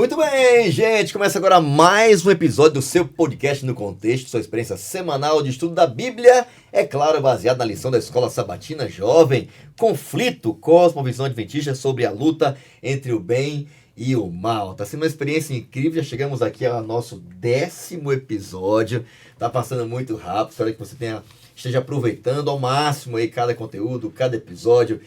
Muito bem, gente, começa agora mais um episódio do seu podcast no contexto, sua experiência semanal de estudo da Bíblia, é claro, baseado na lição da Escola Sabatina Jovem, Conflito, Cosmovisão Adventista sobre a luta entre o bem e o mal. Está sendo uma experiência incrível, já chegamos aqui ao nosso 10º episódio, está passando muito rápido, espero que você esteja aproveitando ao máximo aí cada conteúdo, cada episódio,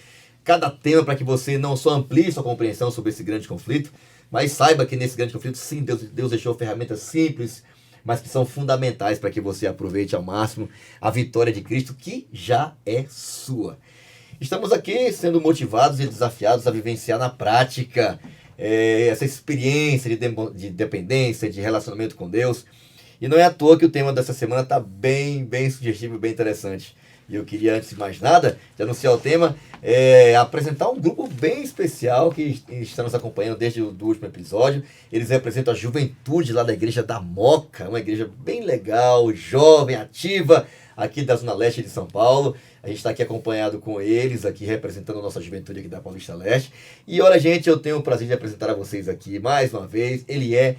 cada tema, para que você não só amplie sua compreensão sobre esse grande conflito, mas saiba que nesse grande conflito, sim, Deus deixou ferramentas simples, mas que são fundamentais para que você aproveite ao máximo a vitória de Cristo, que já é sua. Estamos aqui sendo motivados e desafiados a vivenciar na prática essa experiência de dependência, de relacionamento com Deus. E não é à toa que o tema dessa semana está bem sugestivo, bem interessante. E eu queria, antes de mais nada, de anunciar o tema, apresentar um grupo bem especial que está nos acompanhando desde o último episódio. Eles representam a juventude lá da Igreja da Moca, uma igreja bem legal, jovem, ativa, aqui da Zona Leste de São Paulo. A gente está aqui acompanhado com eles, aqui representando a nossa juventude aqui da Paulista Leste. E olha, gente, eu tenho o prazer de apresentar a vocês aqui mais uma vez. Ele é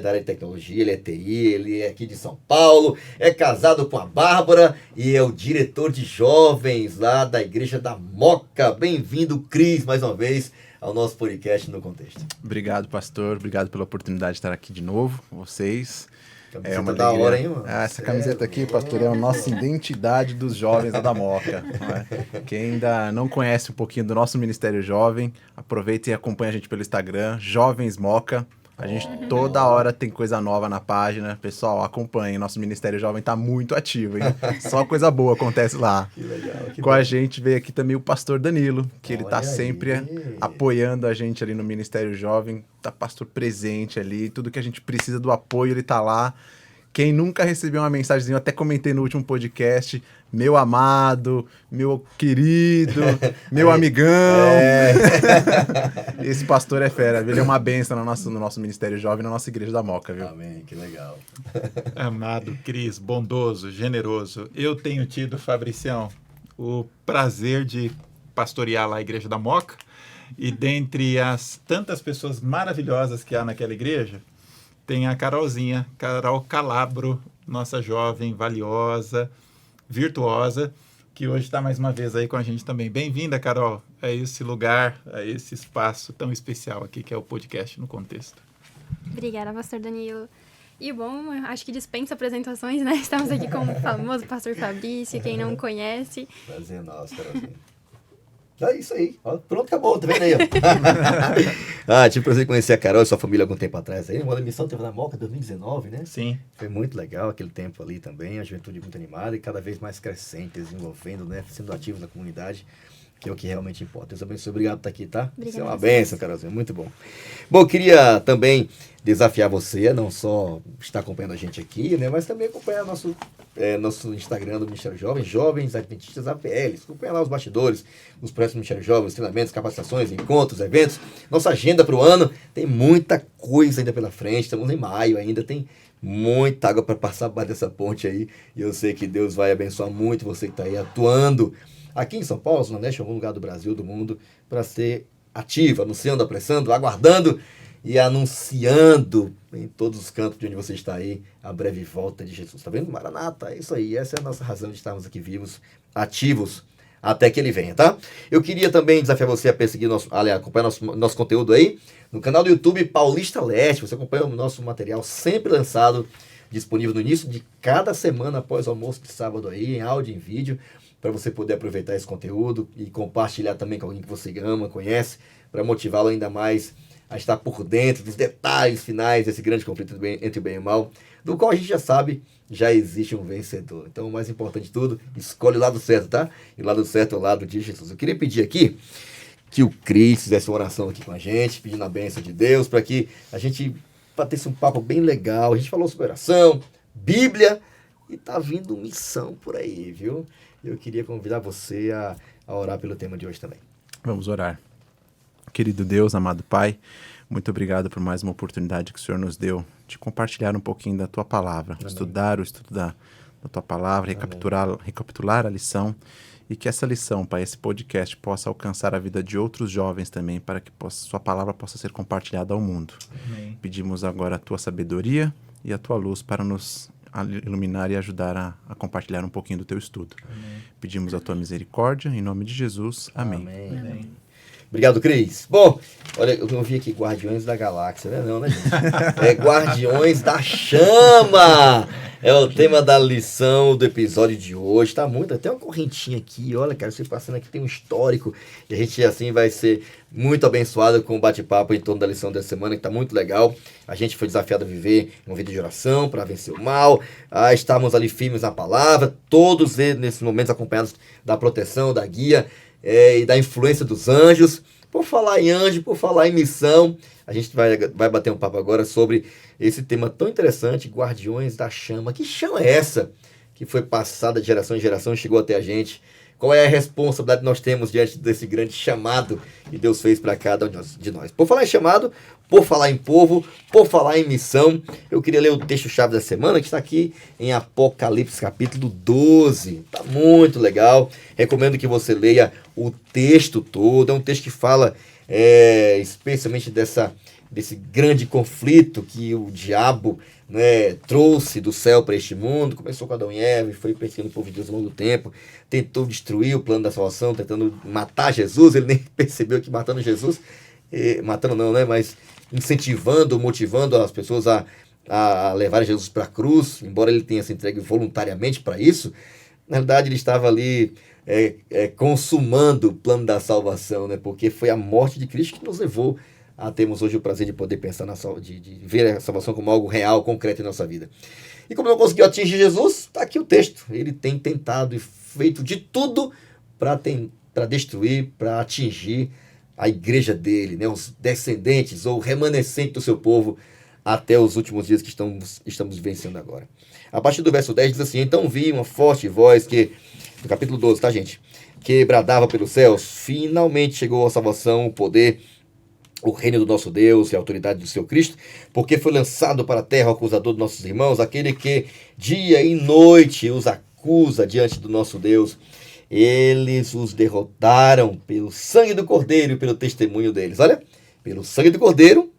da área de tecnologia, ele é TI, ele é aqui de São Paulo, é casado com a Bárbara e é o diretor de jovens lá da Igreja da Moca. Bem-vindo, Cris, mais uma vez ao nosso podcast No Contexto. Obrigado, pastor. Obrigado pela oportunidade de estar aqui de novo com vocês. É uma da hora, hein, mano? Essa camiseta aqui, pastor, é a nossa identidade dos jovens lá da Moca. Não é? Quem ainda não conhece um pouquinho do nosso Ministério Jovem, aproveita e acompanha a gente pelo Instagram, Jovens Moca. A gente toda hora tem coisa nova na página. Pessoal, acompanhem. Nosso Ministério Jovem tá muito ativo, hein? Só coisa boa acontece lá. Que legal. Com a gente veio aqui também o pastor Danilo, que ele tá sempre apoiando a gente ali no Ministério Jovem. Tá pastor presente ali. Tudo que a gente precisa do apoio, ele tá lá. Quem nunca recebeu uma mensagenzinha, eu até comentei no último podcast, meu amado, meu querido, meu amigão. Esse pastor é fera, ele é uma bênção no nosso Ministério Jovem, na nossa Igreja da Moca, viu? Amém, que legal. Amado Cris, bondoso, generoso. Eu tenho tido, Fabricião, o prazer de pastorear lá a Igreja da Moca, e dentre as tantas pessoas maravilhosas que há naquela igreja, tem a Carolzinha, Carol Calabro, nossa jovem, valiosa, virtuosa, que hoje está mais uma vez aí com a gente também. Bem-vinda, Carol, a esse lugar, a esse espaço tão especial aqui, que é o podcast No Contexto. Obrigada, pastor Danilo. E bom, acho que dispensa apresentações, né? Estamos aqui com o famoso pastor Fabrício, quem não conhece. Prazer nosso, Carolzinha. É isso aí. Ó, pronto, acabou. Tá vendo aí, ó. Tive o prazer de conhecer a Carol e sua família algum tempo atrás. Aí, uma missão teve na Moca, 2019, né? Sim. Foi muito legal aquele tempo ali também. A juventude muito animada e cada vez mais crescente, desenvolvendo, né? Sendo ativo na comunidade, que é o que realmente importa. Deus abençoe. Obrigado por estar aqui, tá? Obrigada. Você é uma bênção, Carolzinha. Muito bom. Bom, eu queria também desafiar você a não só estar acompanhando a gente aqui, né? Mas também acompanhar nosso Instagram do Ministério Jovem, Jovens Adventistas APL. Acompanha lá os bastidores, os projetos do Ministério Jovem, os treinamentos, capacitações, encontros, eventos. Nossa agenda para o ano tem muita coisa ainda pela frente. Estamos em maio ainda, tem muita água para passar abaixo dessa ponte aí. E eu sei que Deus vai abençoar muito você que está aí atuando aqui em São Paulo, Zona Leste, em algum lugar do Brasil, do mundo, para ser ativo, anunciando, apressando, aguardando e anunciando em todos os cantos de onde você está aí a breve volta de Jesus. Tá vendo? Maranata, é isso aí. Essa é a nossa razão de estarmos aqui vivos, ativos, até que ele venha, tá? Eu queria também desafiar você a perseguir acompanhar nosso conteúdo aí no canal do YouTube Paulista Leste. Você acompanha o nosso material sempre lançado, disponível no início de cada semana após o almoço de sábado aí, em áudio e em vídeo, para você poder aproveitar esse conteúdo e compartilhar também com alguém que você ama, conhece, para motivá-lo ainda mais a estar por dentro dos detalhes finais desse grande conflito entre o bem e o mal, do qual a gente já sabe, já existe um vencedor. Então, o mais importante de tudo, escolhe o lado certo, tá? E o lado certo é o lado de Jesus. Eu queria pedir aqui que o Cris fizesse uma oração aqui com a gente, pedindo a bênção de Deus, para que a gente batesse um papo bem legal. A gente falou sobre oração, Bíblia, e tá vindo missão por aí, viu? Eu queria convidar você a orar pelo tema de hoje também. Vamos orar. Querido Deus, amado Pai, muito obrigado por mais uma oportunidade que o Senhor nos deu de compartilhar um pouquinho da Tua Palavra, Amém. Estudar o estudo da Tua Palavra, recapitular a lição E que essa lição, Pai, esse podcast possa alcançar a vida de outros jovens também, para que sua palavra possa ser compartilhada ao mundo. Amém. Pedimos agora a tua sabedoria e a tua luz para nos iluminar e ajudar a compartilhar um pouquinho do teu estudo. Amém. Pedimos a tua misericórdia, em nome de Jesus. Amém. Amém. Obrigado, Cris. Bom, olha, eu vi aqui Guardiões da Galáxia, não, né, gente? É Guardiões da Chama! É o tema da lição do episódio de hoje. Tá muito, até uma correntinha aqui, olha, cara, você passando aqui tem um histórico. E a gente, assim, vai ser muito abençoado com o bate-papo em torno da lição dessa semana, que tá muito legal. A gente foi desafiado a viver uma vida de oração para vencer o mal, a estarmos ali firmes na palavra, todos eles, nesses momentos, acompanhados da proteção, da guia, e da influência dos anjos. Por falar em anjo, por falar em missão, a gente vai bater um papo agora sobre esse tema tão interessante, Guardiões da Chama. Que chama é essa que foi passada de geração em geração e chegou até a gente? Qual é a responsabilidade que nós temos diante desse grande chamado que Deus fez para cada um de nós? Por falar em chamado, por falar em povo, por falar em missão, eu queria ler o texto-chave da semana, que está aqui em Apocalipse, capítulo 12. Está muito legal. Recomendo que você leia o texto todo. É um texto que fala especialmente desse grande conflito que o diabo, né, trouxe do céu para este mundo. Começou com Adão e Eva e foi perseguindo o povo de Deus ao longo do tempo. Tentou destruir o plano da salvação, tentando matar Jesus. Ele nem percebeu que matando Jesus, matando não, né, mas incentivando, motivando as pessoas a levarem Jesus para a cruz, embora ele tenha se entregue voluntariamente para isso, na verdade ele estava ali consumando o plano da salvação, né, porque foi a morte de Cristo que nos levou a termos hoje o prazer de poder pensar de ver a salvação como algo real, concreto em nossa vida. E como não conseguiu atingir Jesus, está aqui o texto. Ele tem tentado e feito de tudo para destruir, para atingir a igreja dele, né, os descendentes ou remanescentes do seu povo até os últimos dias que estamos vivenciando agora. A partir do verso 10 diz assim: então vi uma forte voz do capítulo 12, tá, gente? Que bradava pelos céus: finalmente chegou a salvação, o poder, o reino do nosso Deus e a autoridade do seu Cristo, porque foi lançado para a terra o acusador dos nossos irmãos, aquele que dia e noite os acusa diante do nosso Deus. Eles os derrotaram pelo sangue do Cordeiro e pelo testemunho deles. Olha, pelo sangue do Cordeiro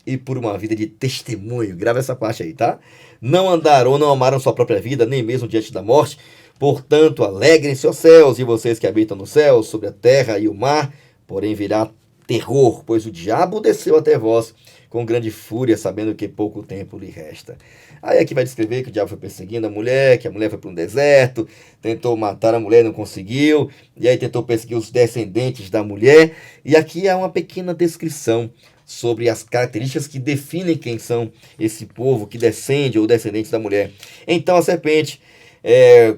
e por uma vida de testemunho. Grava essa parte aí, tá? Não andaram ou não amaram sua própria vida, nem mesmo diante da morte. Portanto, alegrem-se, ó céus, e vocês que habitam no céu, sobre a terra e o mar, porém virá terror, pois o diabo desceu até vós com grande fúria, sabendo que pouco tempo lhe resta. Aí aqui vai descrever que o diabo foi perseguindo a mulher, que a mulher foi para um deserto, tentou matar a mulher, não conseguiu, e aí tentou perseguir os descendentes da mulher, e aqui há uma pequena descrição sobre as características que definem quem são esse povo que descende ou descendentes da mulher. Então a serpente,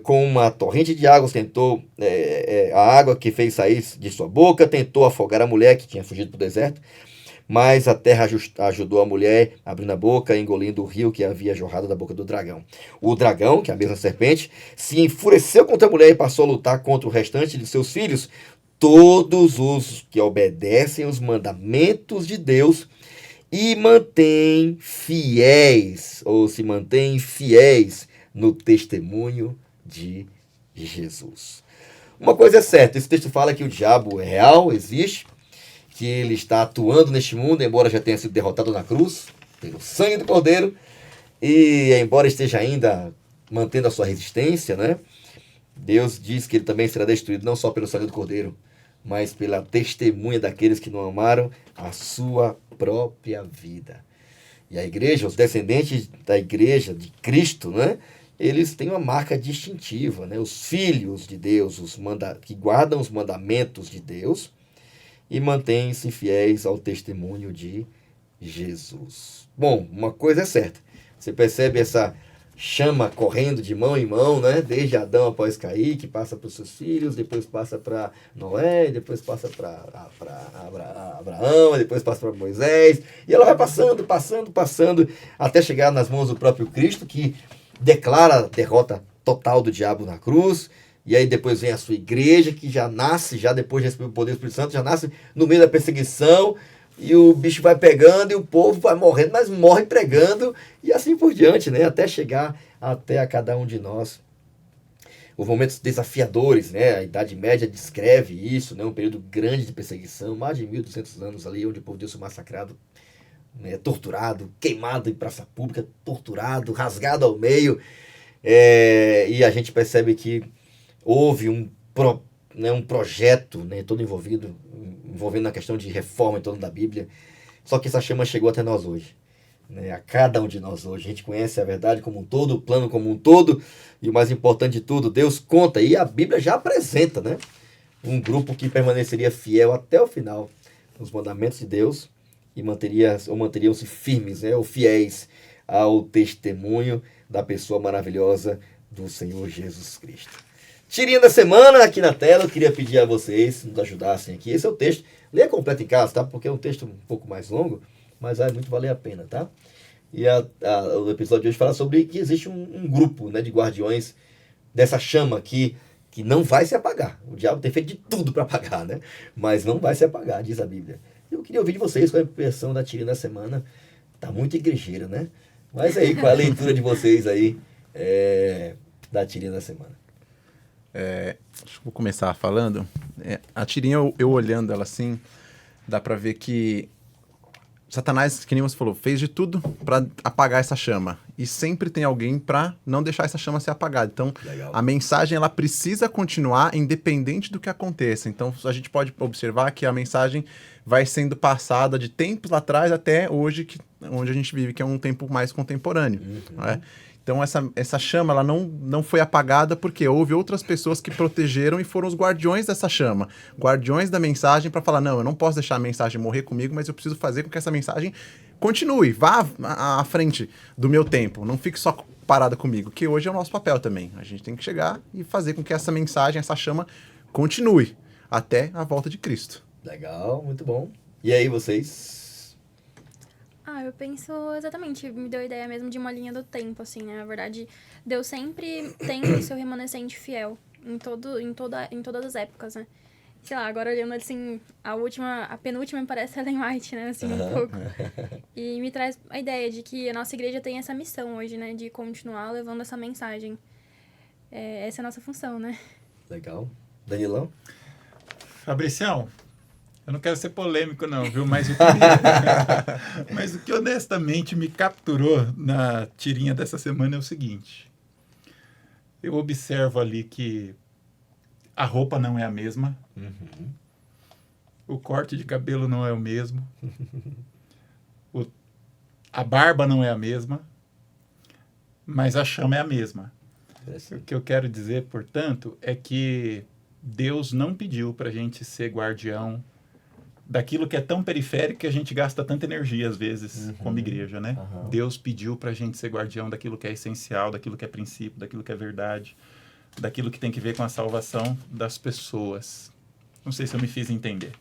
com uma torrente de águas, tentou a água que fez sair de sua boca, tentou afogar a mulher que tinha fugido para o deserto, mas a terra ajudou a mulher, abrindo a boca e engolindo o rio que havia jorrado da boca do dragão. O dragão, que é a mesma serpente, se enfureceu contra a mulher e passou a lutar contra o restante de seus filhos, todos os que obedecem os mandamentos de Deus e mantêm fiéis, ou se mantêm fiéis no testemunho de Jesus. Uma coisa é certa, esse texto fala que o diabo é real, existe, que ele está atuando neste mundo, embora já tenha sido derrotado na cruz, pelo sangue do Cordeiro, e embora esteja ainda mantendo a sua resistência, né? Deus diz que ele também será destruído, não só pelo sangue do Cordeiro, mas pela testemunha daqueles que não amaram a sua própria vida. E a igreja, os descendentes da igreja de Cristo, né? Eles têm uma marca distintiva, né? Os filhos de Deus, que guardam os mandamentos de Deus, e mantêm-se fiéis ao testemunho de Jesus. Bom, uma coisa é certa. Você percebe essa chama correndo de mão em mão, né? Desde Adão após cair, que passa para os seus filhos, depois passa para Noé, depois passa para Abraão, depois passa para Moisés. E ela vai passando, até chegar nas mãos do próprio Cristo, que declara a derrota total do diabo na cruz. E aí depois vem a sua igreja, que já nasce, já depois de receber o poder do Espírito Santo, já nasce no meio da perseguição, e o bicho vai pegando, e o povo vai morrendo, mas morre pregando, e assim por diante, né? Até chegar até a cada um de nós. houve momentos desafiadores, né? A Idade Média descreve isso, né? Um período grande de perseguição, mais de 1.200 anos ali, onde o povo de Deus foi massacrado, né? Torturado, queimado em praça pública, torturado, rasgado ao meio. E a gente percebe que houve um projeto, né? Todo envolvendo a questão de reforma em torno da Bíblia. Só que essa chama chegou até nós hoje. Né, a cada um de nós hoje. A gente conhece a verdade como um todo, o plano como um todo, e o mais importante de tudo, Deus conta, e a Bíblia já apresenta, né, um grupo que permaneceria fiel até o final nos mandamentos de Deus e manteriam-se firmes, né, ou fiéis ao testemunho da pessoa maravilhosa do Senhor Jesus Cristo. Tirinha da semana aqui na tela, eu queria pedir a vocês nos ajudassem aqui. Esse é o texto, leia completo em casa, tá? Porque é um texto um pouco mais longo, mas vai muito valer a pena, tá? E o episódio de hoje fala sobre que existe um grupo, né, de guardiões dessa chama que não vai se apagar. O diabo tem feito de tudo para apagar, né? Mas não vai se apagar, diz a Bíblia. Eu queria ouvir de vocês qual é a impressão da tirinha da semana. Tá muito igrejeira, né? Mas aí, qual é a leitura de vocês aí da tirinha da semana? Vou começar falando. A tirinha, eu olhando ela assim, dá para ver que Satanás, que nem você falou, fez de tudo para apagar essa chama. E sempre tem alguém para não deixar essa chama ser apagada. Então, Legal. A mensagem ela precisa continuar independente do que aconteça. Então, a gente pode observar que a mensagem vai sendo passada de tempos lá atrás até hoje, onde a gente vive, que é um tempo mais contemporâneo. Uhum. Né? Então, essa chama ela não foi apagada porque houve outras pessoas que protegeram e foram os guardiões dessa chama. Guardiões da mensagem para falar, não, eu não posso deixar a mensagem morrer comigo, mas eu preciso fazer com que essa mensagem continue, vá à frente do meu tempo. Não fique só parada comigo, que hoje é o nosso papel também. A gente tem que chegar e fazer com que essa mensagem, essa chama continue até a volta de Cristo. Legal, muito bom. E aí, vocês? Eu penso exatamente, me deu a ideia mesmo de uma linha do tempo, assim, né? Na verdade, Deus sempre tem o seu remanescente fiel em todas as épocas, né? Sei lá, agora olhando assim, a penúltima me parece Ellen White, né? Assim, um pouco. E me traz a ideia de que a nossa igreja tem essa missão hoje, né? De continuar levando essa mensagem. Essa é a nossa função, né? Legal. Danilão? Fabricião, eu não quero ser polêmico não, viu? Mas mas o que honestamente me capturou na tirinha dessa semana é o seguinte. Eu observo ali que a roupa não é a mesma. Uhum. O corte de cabelo não é o mesmo. A barba não é a mesma. Mas a chama é a mesma. O que eu quero dizer, portanto, é que Deus não pediu para a gente ser guardião daquilo que é tão periférico que a gente gasta tanta energia, às vezes, como igreja, né? Uhum. Deus pediu para a gente ser guardião daquilo que é essencial, daquilo que é princípio, daquilo que é verdade, daquilo que tem que ver com a salvação das pessoas. Não sei se eu me fiz entender.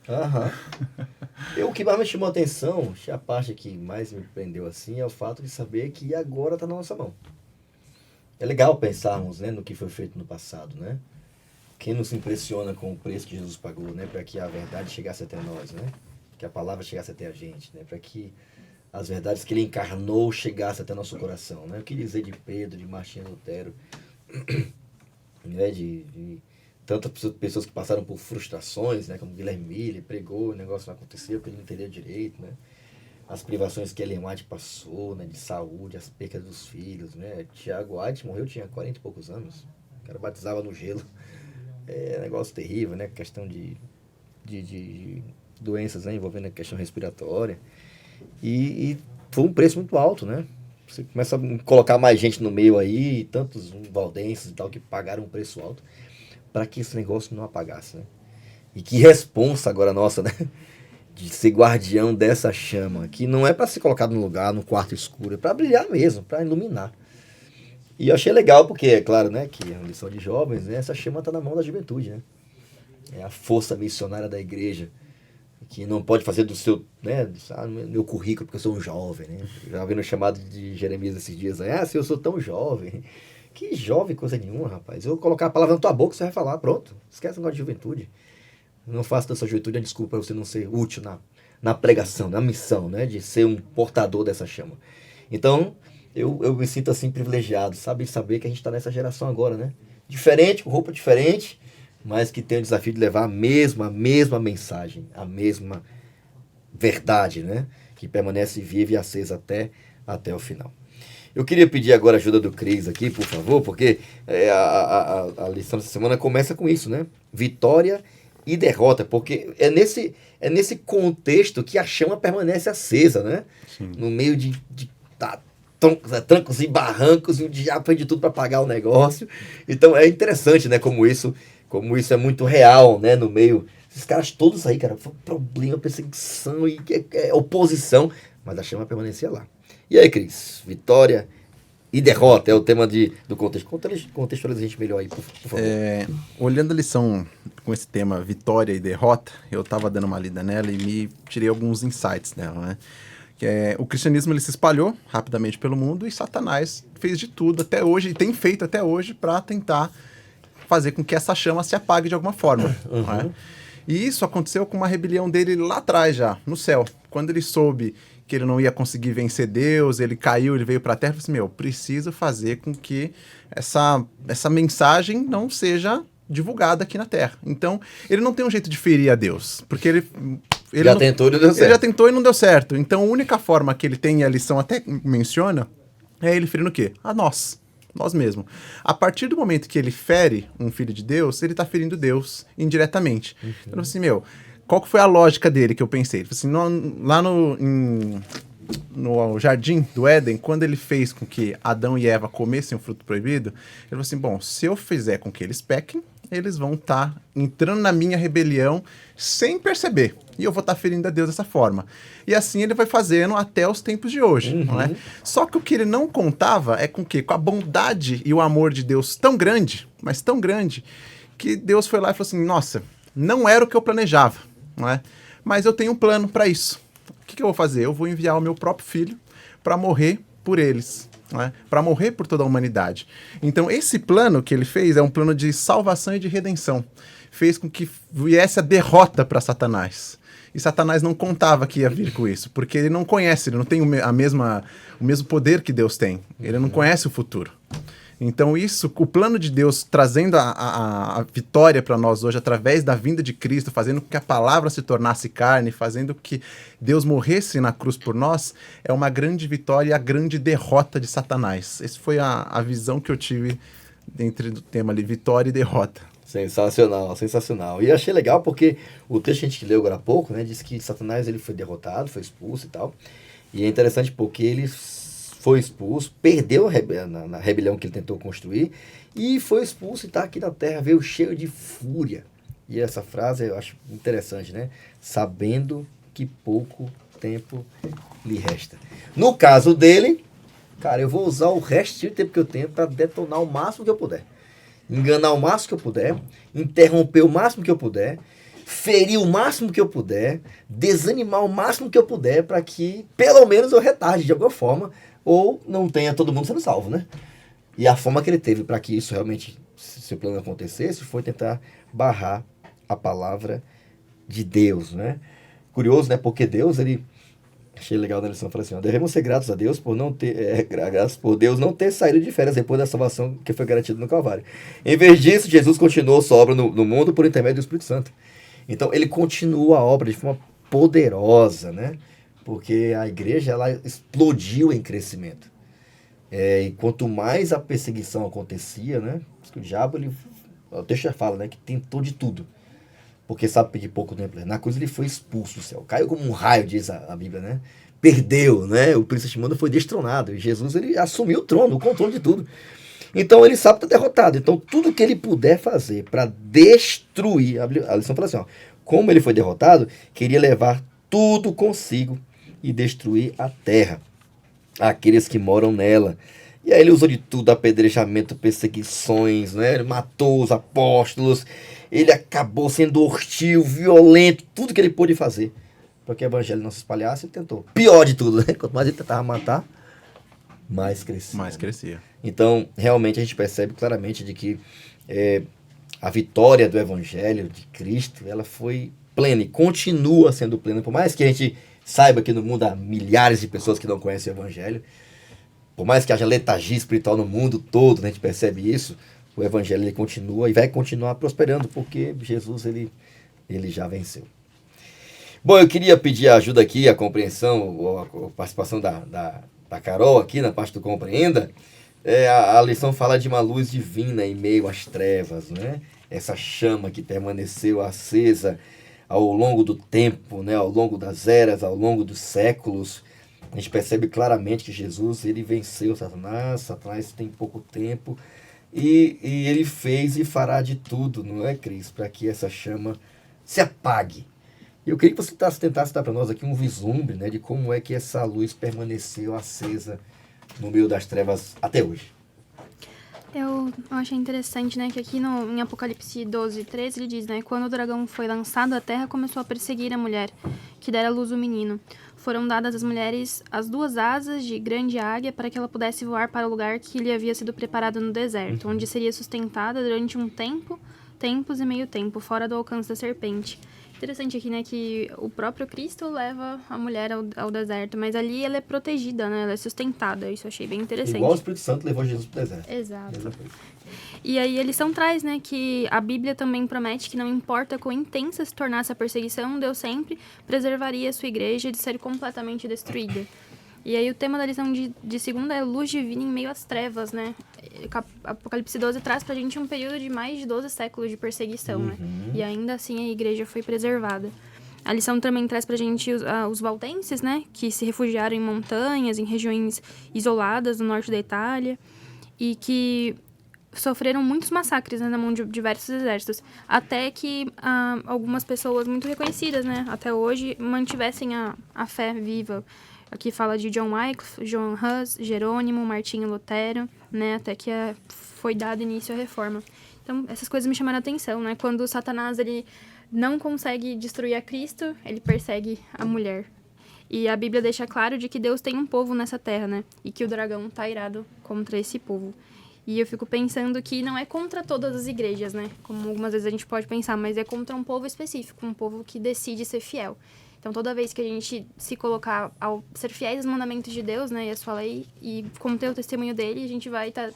O que mais me chamou a atenção, a parte que mais me prendeu assim, é o fato de saber que agora está na nossa mão. É legal pensarmos, né, no que foi feito no passado, né? Quem nos impressiona com o preço que Jesus pagou, né, para que a verdade chegasse até nós, né? Que a palavra chegasse até a gente, né? Para que as verdades que ele encarnou chegassem até nosso coração, né? O que dizer de Pedro, de Martinho Lutero, né? De tantas pessoas que passaram por frustrações, né? Como Guilherme Miller pregou, o negócio não aconteceu, porque ele não entendeu direito, né? As privações que Ellen White passou, né? De saúde, as percas dos filhos, né? Tiago White morreu, tinha 40 e poucos anos. O cara batizava no gelo. É um negócio terrível, né? Questão de doenças, né? Envolvendo a questão respiratória. E foi um preço muito alto, né? Você começa a colocar mais gente no meio aí, tantos valdenses e tal, que pagaram um preço alto para que esse negócio não apagasse, né? E que responsa agora nossa, né? De ser guardião dessa chama, que não é para ser colocado no lugar, no quarto escuro, é para brilhar mesmo, para iluminar. E eu achei legal porque, é claro, né, que é uma lição de jovens, né, essa chama está na mão da juventude, né? É a força missionária da igreja, que não pode fazer do seu, né, meu currículo porque eu sou um jovem, né? Já vi no chamado de Jeremias esses dias, se eu sou tão jovem. Que jovem coisa nenhuma, rapaz. Eu vou colocar a palavra na tua boca, você vai falar, pronto. Esquece o negócio de juventude. Não faça da sua juventude a desculpa para você não ser útil na pregação, na missão, né, de ser um portador dessa chama. Então, eu me sinto assim privilegiado, sabe, de saber que a gente está nessa geração agora, né, diferente, com roupa diferente, mas que tem o desafio de levar a mesma mensagem, a mesma verdade, né? Que permanece viva e acesa até o final. Eu queria pedir agora a ajuda do Cris aqui, por favor, porque a lição dessa semana começa com isso, né? Vitória e derrota, porque é nesse contexto que a chama permanece acesa, né? Sim. No meio de trancos e barrancos, e o diabo fez de tudo para pagar o negócio. Então é interessante, né? Como isso é muito real, né? No meio, esses caras todos aí, cara, foi problema, perseguição e oposição, mas a chama permanecia lá. E aí, Cris? Vitória e derrota é o tema do contexto. Contextualiza a gente melhor aí, por favor. Olhando a lição com esse tema vitória e derrota, eu estava dando uma lida nela e me tirei alguns insights nela, né? O cristianismo ele se espalhou rapidamente pelo mundo e Satanás fez de tudo até hoje, e tem feito até hoje, para tentar fazer com que essa chama se apague de alguma forma. Uhum. Né? E isso aconteceu com uma rebelião dele lá atrás já, no céu. Quando ele soube que ele não ia conseguir vencer Deus, ele caiu, ele veio para a terra e falou assim, preciso fazer com que essa mensagem não seja divulgada aqui na Terra. Então, ele não tem um jeito de ferir a Deus, porque ele já tentou e não deu certo. Ele já tentou e não deu certo. Então, a única forma que ele tem, e a lição até menciona, é ele ferindo o quê? A nós mesmos. A partir do momento que ele fere um filho de Deus, ele está ferindo Deus indiretamente. Uhum. Então, assim, qual que foi a lógica dele que eu pensei? Ele falou assim, lá no jardim do Éden, quando ele fez com que Adão e Eva comessem o fruto proibido, ele falou assim, se eu fizer com que eles pequem, eles vão estar entrando na minha rebelião sem perceber. E eu vou estar ferindo a Deus dessa forma. E assim ele vai fazendo até os tempos de hoje. Uhum. Não é? Só que o que ele não contava é com a bondade e o amor de Deus tão grande, mas tão grande, que Deus foi lá e falou assim, nossa, não era o que eu planejava, não é? Mas eu tenho um plano para isso. O que eu vou fazer? Eu vou enviar o meu próprio filho para morrer por eles. Né? Para morrer por toda a humanidade. Então, esse plano que ele fez é um plano de salvação e de redenção. Fez com que viesse a derrota para Satanás. E Satanás não contava que ia vir com isso, porque ele não conhece, ele não tem o mesmo poder que Deus tem. Ele não conhece o futuro. Então o plano de Deus trazendo a vitória para nós hoje, através da vinda de Cristo, fazendo com que a palavra se tornasse carne, fazendo com que Deus morresse na cruz por nós, é uma grande vitória e a grande derrota de Satanás. Essa foi a visão que eu tive dentro do tema ali, vitória e derrota. Sensacional, sensacional. E achei legal porque o texto que a gente leu agora há pouco, né, diz que Satanás ele foi derrotado, foi expulso e tal. E é interessante porque ele foi expulso, perdeu na rebelião que ele tentou construir e foi expulso e está aqui na terra, veio cheio de fúria. E essa frase eu acho interessante, né? Sabendo que pouco tempo lhe resta. No caso dele, cara, eu vou usar o resto do tempo que eu tenho para detonar o máximo que eu puder. Enganar o máximo que eu puder, interromper o máximo que eu puder, ferir o máximo que eu puder, desanimar o máximo que eu puder para que, pelo menos, eu retarde de alguma forma ou não tenha todo mundo sendo salvo, né? E a forma que ele teve para que isso realmente, se o plano acontecesse, foi tentar barrar a palavra de Deus, né? Curioso, né? Porque Deus, ele... Achei legal na lição, falei assim, devemos ser gratos a Deus por não ter, graças por Deus não ter saído de férias depois da salvação que foi garantida no Calvário. Em vez disso, Jesus continuou sua obra no mundo por intermédio do Espírito Santo. Então, ele continua a obra de forma poderosa, né? Porque a igreja, ela explodiu em crescimento. E quanto mais a perseguição acontecia, né? O diabo, o texto já fala, né? Que tentou de tudo. Porque sabe pedir pouco tempo. Na cruz ele foi expulso do céu. Caiu como um raio, diz a Bíblia, né? Perdeu, né? O príncipe Shimano foi destronado. E Jesus, ele assumiu o trono, o controle de tudo. Então ele sabe que está derrotado. Então tudo que ele puder fazer para destruir... A lição fala assim, ó. Como ele foi derrotado, queria levar tudo consigo e destruir a terra, aqueles que moram nela. E aí ele usou de tudo, apedrejamento, perseguições, né? Ele matou os apóstolos, ele acabou sendo hostil, violento, tudo que ele pôde fazer para que o evangelho não se espalhasse, ele tentou. Pior de tudo, né? Quanto mais ele tentava matar, mais crescia. Mais crescia. Então, realmente a gente percebe claramente de que a vitória do evangelho de Cristo, ela foi plena e continua sendo plena, por mais que a gente saiba que no mundo há milhares de pessoas que não conhecem o evangelho, por mais que haja letargia espiritual no mundo todo, né, a gente percebe isso, o evangelho ele continua e vai continuar prosperando, porque Jesus ele já venceu. Bom, eu queria pedir a ajuda aqui, a compreensão, a participação da Carol aqui na parte do Compreenda. A lição fala de uma luz divina em meio às trevas, né? Essa chama que permaneceu acesa ao longo do tempo, né? Ao longo das eras, ao longo dos séculos. A gente percebe claramente que Jesus ele venceu Satanás. Satanás tem pouco tempo e ele fez e fará de tudo, não é, Cris? Para que essa chama se apague. Eu queria que você tentasse dar para nós aqui um vislumbre, né, de como é que essa luz permaneceu acesa no meio das trevas até hoje. Eu achei interessante, né, que aqui em Apocalipse 12, 13, ele diz, né, quando o dragão foi lançado à terra, começou a perseguir a mulher, que dera à luz o menino. Foram dadas às mulheres as 2 asas de grande águia para que ela pudesse voar para o lugar que lhe havia sido preparado no deserto, onde seria sustentada durante um tempos e meio tempo, fora do alcance da serpente. Interessante aqui, né, que o próprio Cristo leva a mulher ao deserto, mas ali ela é protegida, né, ela é sustentada. Isso eu achei bem interessante. Igual o Espírito Santo levou Jesus para o deserto. Exato. E aí a lição traz, né, que a Bíblia também promete que não importa quão intensa se tornasse a perseguição, Deus sempre preservaria a sua igreja de ser completamente destruída. E aí o tema da lição de segunda é luz divina em meio às trevas, né? Apocalipse 12 traz pra gente um período de mais de 12 séculos de perseguição, né? E ainda assim a igreja foi preservada. A lição também traz pra gente os valdenses, né? Que se refugiaram em montanhas, em regiões isoladas no norte da Itália. E que sofreram muitos massacres, né, na mão de diversos exércitos. Até que algumas pessoas muito reconhecidas, né? Até hoje, mantivessem a fé viva. Aqui fala de John Wycliffe, John Hus, Jerônimo, Martinho Lutero, né, até que foi dado início à reforma. Então, essas coisas me chamaram a atenção, né? Quando Satanás ele não consegue destruir a Cristo, ele persegue a mulher. E a Bíblia deixa claro de que Deus tem um povo nessa terra, né? E que o dragão está irado contra esse povo. E eu fico pensando que não é contra todas as igrejas, né? Como algumas vezes a gente pode pensar, mas é contra um povo específico, um povo que decide ser fiel. Então, toda vez que a gente se colocar ao ser fiéis aos mandamentos de Deus, né, e a sua lei, e conter o testemunho dele, a gente vai estar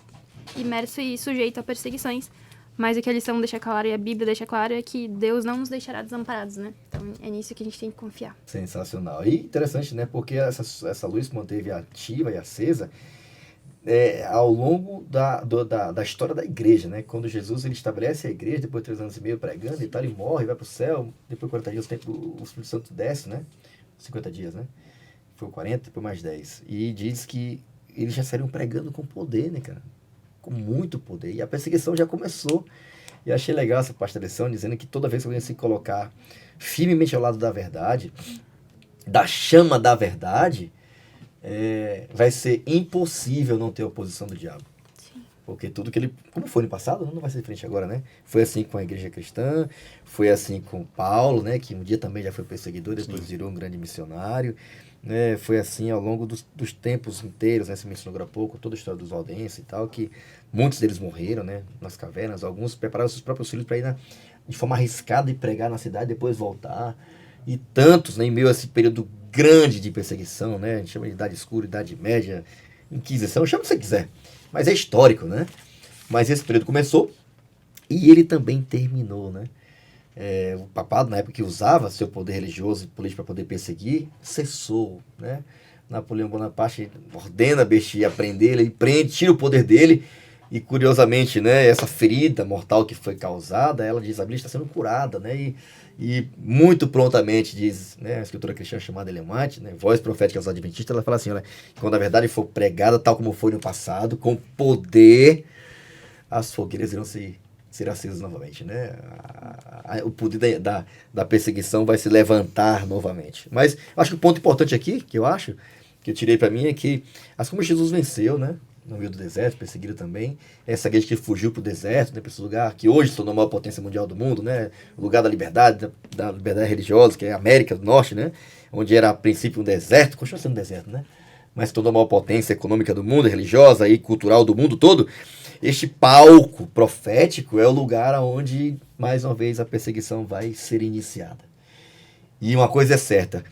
imerso e sujeito a perseguições. Mas o que a lição deixa claro e a Bíblia deixa claro é que Deus não nos deixará desamparados, né? Então, é nisso que a gente tem que confiar. Sensacional. E interessante, né, porque essa luz se manteve ativa e acesa ao longo da história da igreja, né? Quando Jesus ele estabelece a igreja, depois de 3 anos e meio pregando e tal, ele morre, vai para o céu, depois de 40 dias o Espírito Santo desce, né? 50 dias, né? Foi 40, depois mais 10. E diz que eles já saíram pregando com poder, né, cara? Com muito poder. E a perseguição já começou. E achei legal essa parte da lição, dizendo que toda vez que alguém se colocar firmemente ao lado da verdade, da chama da verdade, vai ser impossível não ter oposição do diabo. Sim. Porque tudo que ele... Como foi no passado, não vai ser diferente agora, né? Foi assim com a igreja cristã, foi assim com Paulo, né? Que um dia também já foi perseguidor, depois virou um grande missionário. Né? Foi assim ao longo dos tempos inteiros, né? Você mencionou agora há pouco, toda a história dos valdenses e tal, que muitos deles morreram, né? Nas cavernas, alguns prepararam seus próprios filhos para ir de forma arriscada e pregar na cidade, depois voltar. E tantos, né? Em meio a esse período grande de perseguição, né? A gente chama de Idade Escura, Idade Média, Inquisição, chama o que você quiser. Mas é histórico, né? Mas esse período começou e ele também terminou, né? O papado, na época que usava seu poder religioso e político para poder perseguir, cessou, né? Napoleão Bonaparte ordena Bestia prender ele prende, tira o poder dele e, curiosamente, né? Essa ferida mortal que foi causada, ela diz, a Bíblia está sendo curada, né? E muito prontamente diz, né, a escritora cristã chamada Ellen White, né, voz profética aos adventistas, ela fala assim, olha, quando a verdade for pregada tal como foi no passado, com poder, as fogueiras irão ser acesas novamente, né? O poder da perseguição vai se levantar novamente. Mas acho que o ponto importante aqui, que eu tirei para mim, é que assim como Jesus venceu, né? No meio do deserto, perseguiram também. Essa igreja que fugiu para o deserto, né, para esse lugar que hoje se tornou a maior potência mundial do mundo, né, o lugar da liberdade religiosa, que é a América do Norte, né, onde era a princípio um deserto, continua sendo um deserto, né, mas se tornou a maior potência econômica do mundo, religiosa e cultural do mundo todo. Este palco profético é o lugar onde, mais uma vez, a perseguição vai ser iniciada. E uma coisa é certa,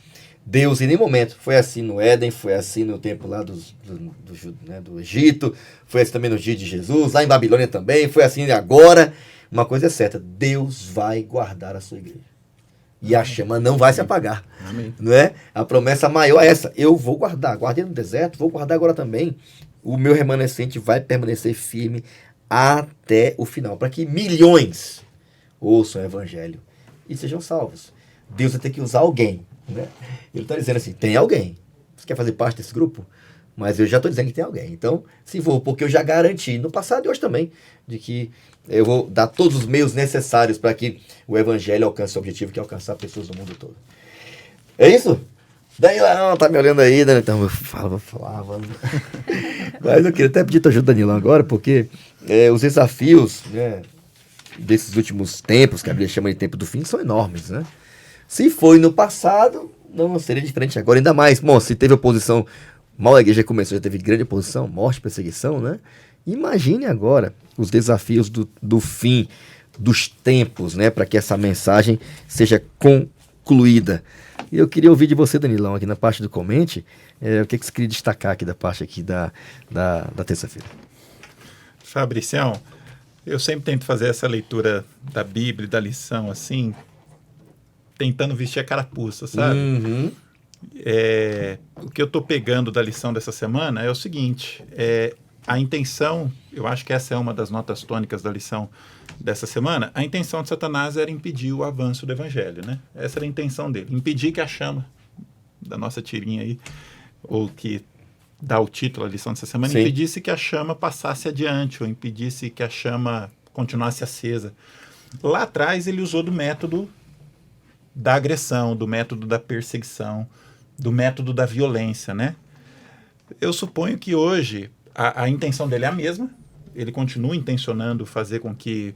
Deus em nenhum momento. Foi assim no Éden, foi assim no tempo lá do Egito, foi assim também no dia de Jesus, lá em Babilônia também, foi assim agora. Uma coisa é certa, Deus vai guardar a sua igreja. E a chama não vai se apagar. Amém. Não é? A promessa maior é essa. Eu vou guardar. Guardei no deserto, vou guardar agora também. O meu remanescente vai permanecer firme até o final. Para que milhões ouçam o evangelho e sejam salvos. Deus vai ter que usar alguém. Né? Ele está dizendo assim, tem alguém. Você quer fazer parte desse grupo? Mas eu já estou dizendo que tem alguém. Então, se for, porque eu já garanti, no passado e hoje também, de que eu vou dar todos os meios necessários para que o evangelho alcance o objetivo, que é alcançar pessoas do mundo todo. É isso? Danilão, tá me olhando aí, Danilão? Então, eu falava. Mas eu queria até pedir tua ajuda, Danilão, agora, porque os desafios, né, desses últimos tempos, que a Bíblia chama de tempo do fim, são enormes, né? Se foi no passado, não seria diferente agora, ainda mais. Bom, se teve oposição, mal a igreja começou, já teve grande oposição, morte, perseguição, né? Imagine agora os desafios do fim dos tempos, né? Para que essa mensagem seja concluída. E eu queria ouvir de você, Danilão, aqui na parte do comente, o que você queria destacar aqui da parte aqui da terça-feira. Fabricião, eu sempre tento fazer essa leitura da Bíblia, da lição, assim, tentando vestir a carapuça, sabe? Uhum. O que eu estou pegando da lição dessa semana é o seguinte, a intenção, eu acho que essa é uma das notas tônicas da lição dessa semana, a intenção de Satanás era impedir o avanço do evangelho, né? Essa era a intenção dele, impedir que a chama da nossa tirinha aí, ou que dá o título à lição dessa semana, Sim. impedisse que a chama passasse adiante, ou impedisse que a chama continuasse acesa. Lá atrás ele usou do método da agressão, do método da perseguição, do método da violência, né? Eu suponho que hoje a intenção dele é a mesma, ele continua intencionando fazer com que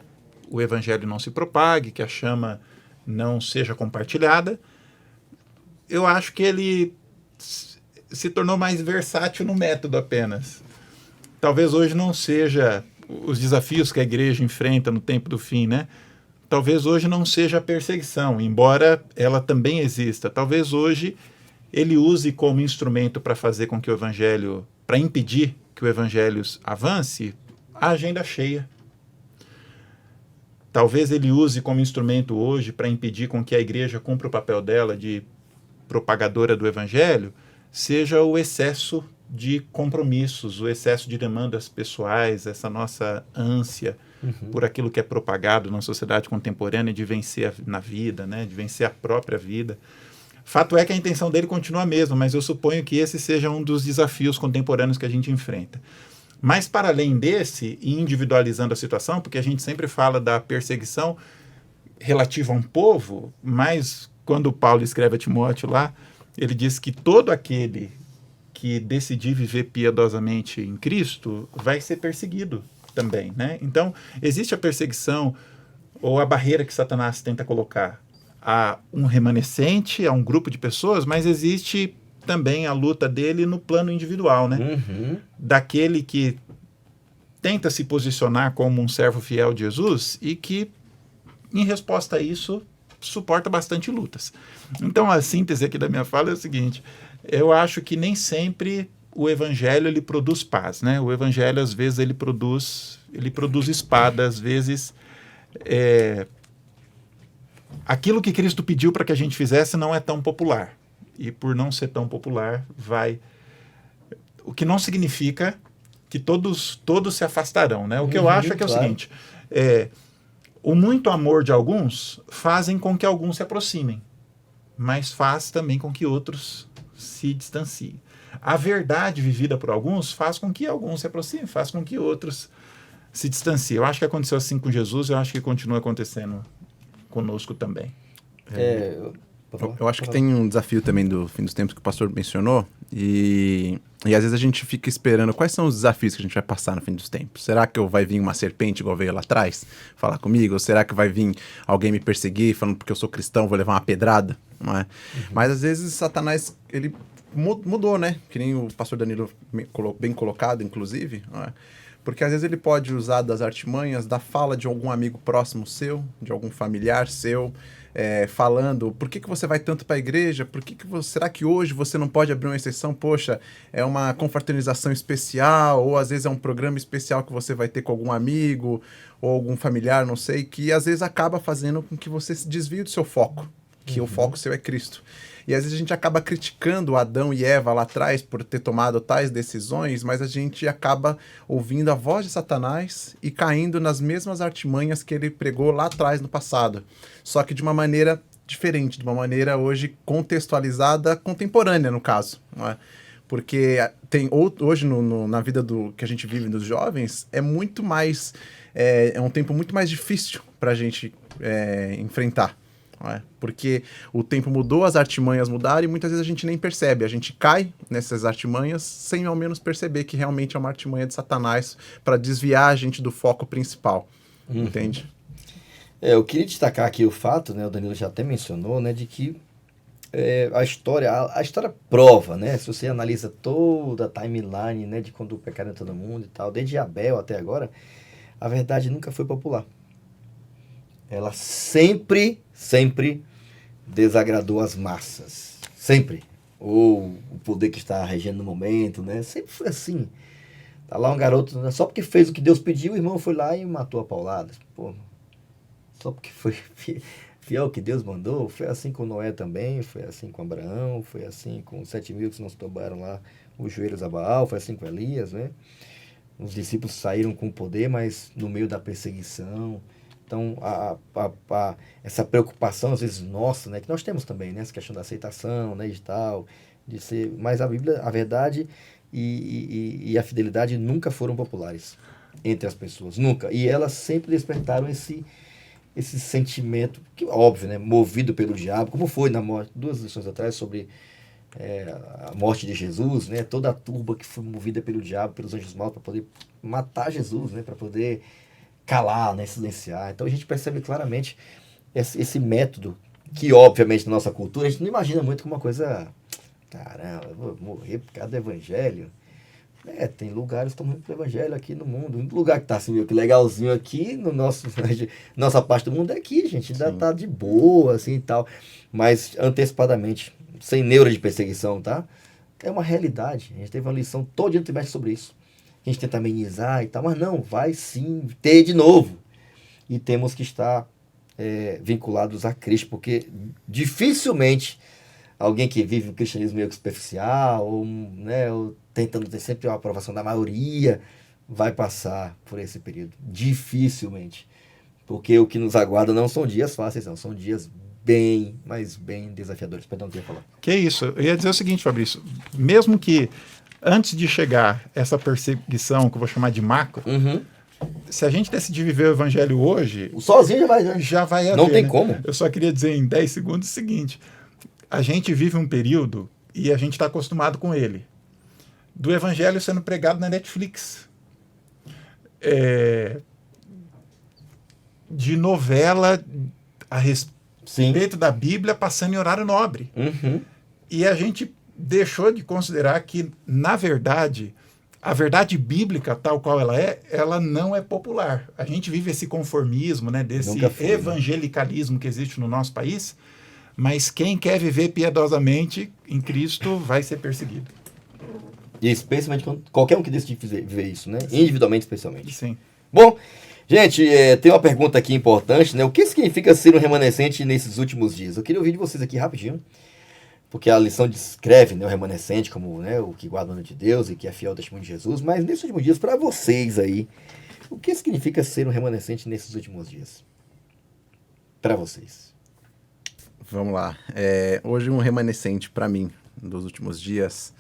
o evangelho não se propague, que a chama não seja compartilhada. Eu acho que ele se tornou mais versátil no método apenas. Talvez hoje não seja os desafios que a igreja enfrenta no tempo do fim, né? Talvez hoje não seja a perseguição, embora ela também exista. Talvez hoje ele use como instrumento para fazer com que o evangelho, para impedir que o evangelho avance, a agenda cheia. Talvez ele use como instrumento hoje para impedir com que a igreja cumpra o papel dela de propagadora do evangelho, seja o excesso de compromissos, o excesso de demandas pessoais, essa nossa ânsia por aquilo que é propagado na sociedade contemporânea de vencer na vida, né, de vencer a própria vida. Fato é que a intenção dele continua a mesma, mas eu suponho que esse seja um dos desafios contemporâneos que a gente enfrenta. Mas para além desse, e individualizando a situação, porque a gente sempre fala da perseguição relativa a um povo, mas quando Paulo escreve a Timóteo lá, ele diz que todo aquele que decidir viver piedosamente em Cristo vai ser perseguido também, né? Então, existe a perseguição ou a barreira que Satanás tenta colocar a um remanescente, a um grupo de pessoas, mas existe também a luta dele no plano individual, né? Uhum. Daquele que tenta se posicionar como um servo fiel de Jesus e que, em resposta a isso, suporta bastante lutas. Então, a síntese aqui da minha fala é o seguinte: eu acho que nem sempre o evangelho ele produz paz, né? O evangelho, às vezes, ele produz espada, às vezes aquilo que Cristo pediu para que a gente fizesse não é tão popular. E por não ser tão popular, o que não significa que todos se afastarão, né? O que eu acho é que é o seguinte: o muito amor de alguns fazem com que alguns se aproximem, mas faz também com que outros se distanciem. A verdade vivida por alguns faz com que alguns se aproximem, faz com que outros se distanciem. Eu acho que aconteceu assim com Jesus, eu acho que continua acontecendo conosco também. Eu acho que tem um desafio também do fim dos tempos que o pastor mencionou, e às vezes a gente fica esperando quais são os desafios que a gente vai passar no fim dos tempos. Será que vai vir uma serpente igual veio lá atrás falar comigo? Ou será que vai vir alguém me perseguir falando porque eu sou cristão, vou levar uma pedrada? Não é? Mas às vezes Satanás, ele mudou, né? Que nem o pastor Danilo bem colocado, inclusive, não é? Porque às vezes ele pode usar das artimanhas da fala de algum amigo próximo seu, de algum familiar seu, falando, por que você vai tanto para a igreja? Será que hoje você não pode abrir uma exceção? Poxa, é uma confraternização especial, ou às vezes é um programa especial que você vai ter com algum amigo, ou algum familiar, não sei, que às vezes acaba fazendo com que você se desvie do seu foco, que o foco seu é Cristo. E às vezes a gente acaba criticando Adão e Eva lá atrás por ter tomado tais decisões, mas a gente acaba ouvindo a voz de Satanás e caindo nas mesmas artimanhas que ele pregou lá atrás no passado. Só que de uma maneira diferente, de uma maneira hoje contextualizada, contemporânea no caso, não é? Porque hoje na vida que a gente vive dos jovens é muito mais, é um tempo muito mais difícil para a gente enfrentar. Porque o tempo mudou, as artimanhas mudaram e muitas vezes a gente nem percebe. A gente cai nessas artimanhas sem ao menos perceber que realmente é uma artimanha de Satanás para desviar a gente do foco principal. Entende? Eu queria destacar aqui o fato, né, o Danilo já até mencionou, né, de que a história prova, né, se você analisa toda a timeline, né, de quando o pecado entrou no mundo e tal, desde Abel até agora, a verdade nunca foi popular. Ela sempre desagradou as massas. Sempre. Ou o poder que está regendo no momento, né? Sempre foi assim. Tá lá um garoto, né? Só porque fez o que Deus pediu, o irmão foi lá e matou a paulada. Pô, só porque foi fiel ao que Deus mandou. Foi assim com Noé também, foi assim com Abraão, foi assim com os 7.000 que não se dobraram lá os joelhos a Baal, foi assim com Elias, né? Os discípulos saíram com poder, mas no meio da perseguição. Então, essa preocupação, às vezes, nossa, né, que nós temos também, né, essa questão da aceitação, né, de tal, de ser... Mas a Bíblia, a verdade e a fidelidade nunca foram populares entre as pessoas, nunca. E elas sempre despertaram esse sentimento, que óbvio, né, movido pelo diabo, como foi na morte, 2 lições atrás, sobre a morte de Jesus, né, toda a turba que foi movida pelo diabo, pelos anjos maus, para poder matar Jesus, né, para poder calar, né, silenciar. Então a gente percebe claramente esse método que, obviamente, na nossa cultura, a gente não imagina muito como uma coisa, caramba, eu vou morrer por causa do evangelho. Tem lugares que estão morrendo pelo evangelho aqui no mundo. Um lugar que está assim, meio que legalzinho aqui, nossa parte do mundo é aqui, gente. Ainda está de boa, assim e tal. Mas antecipadamente, sem neura de perseguição, tá? É uma realidade. A gente teve uma lição todo dia no trimestre sobre isso. A gente tenta amenizar e tal, mas não, vai sim ter de novo. E temos que estar vinculados a Cristo, porque dificilmente alguém que vive o cristianismo meio que superficial, ou tentando ter sempre a aprovação da maioria, vai passar por esse período. Dificilmente. Porque o que nos aguarda não são dias fáceis, não, são dias bem, mas bem desafiadores. Perdão, que eu ia falar. Que isso, eu ia dizer o seguinte, Fabrício, mesmo que antes de chegar essa perseguição, que eu vou chamar de macro, se a gente decidir viver o evangelho hoje... Sozinho já vai haver, não tem, né? como. Eu só queria dizer em 10 segundos o seguinte, a gente vive um período e a gente está acostumado com ele, do evangelho sendo pregado na Netflix, de novela a respeito da Bíblia passando em horário nobre. E a gente deixou de considerar que, na verdade, a verdade bíblica, tal qual ela não é popular. A gente vive esse conformismo, né, desse evangelicalismo que existe no nosso país, mas quem quer viver piedosamente em Cristo vai ser perseguido. E especialmente qualquer um que decide viver isso, né? Individualmente, especialmente. Sim. Bom, gente, tem uma pergunta aqui importante, né? O que significa ser um remanescente nesses últimos dias? Eu queria ouvir de vocês aqui rapidinho. Porque a lição descreve, né, o remanescente como, né, o que guarda o nome de Deus e que é fiel ao testemunho de Jesus. Mas nesses últimos dias, para vocês aí, o que significa ser um remanescente nesses últimos dias? Para vocês. Vamos lá. Hoje um remanescente para mim, dos últimos dias,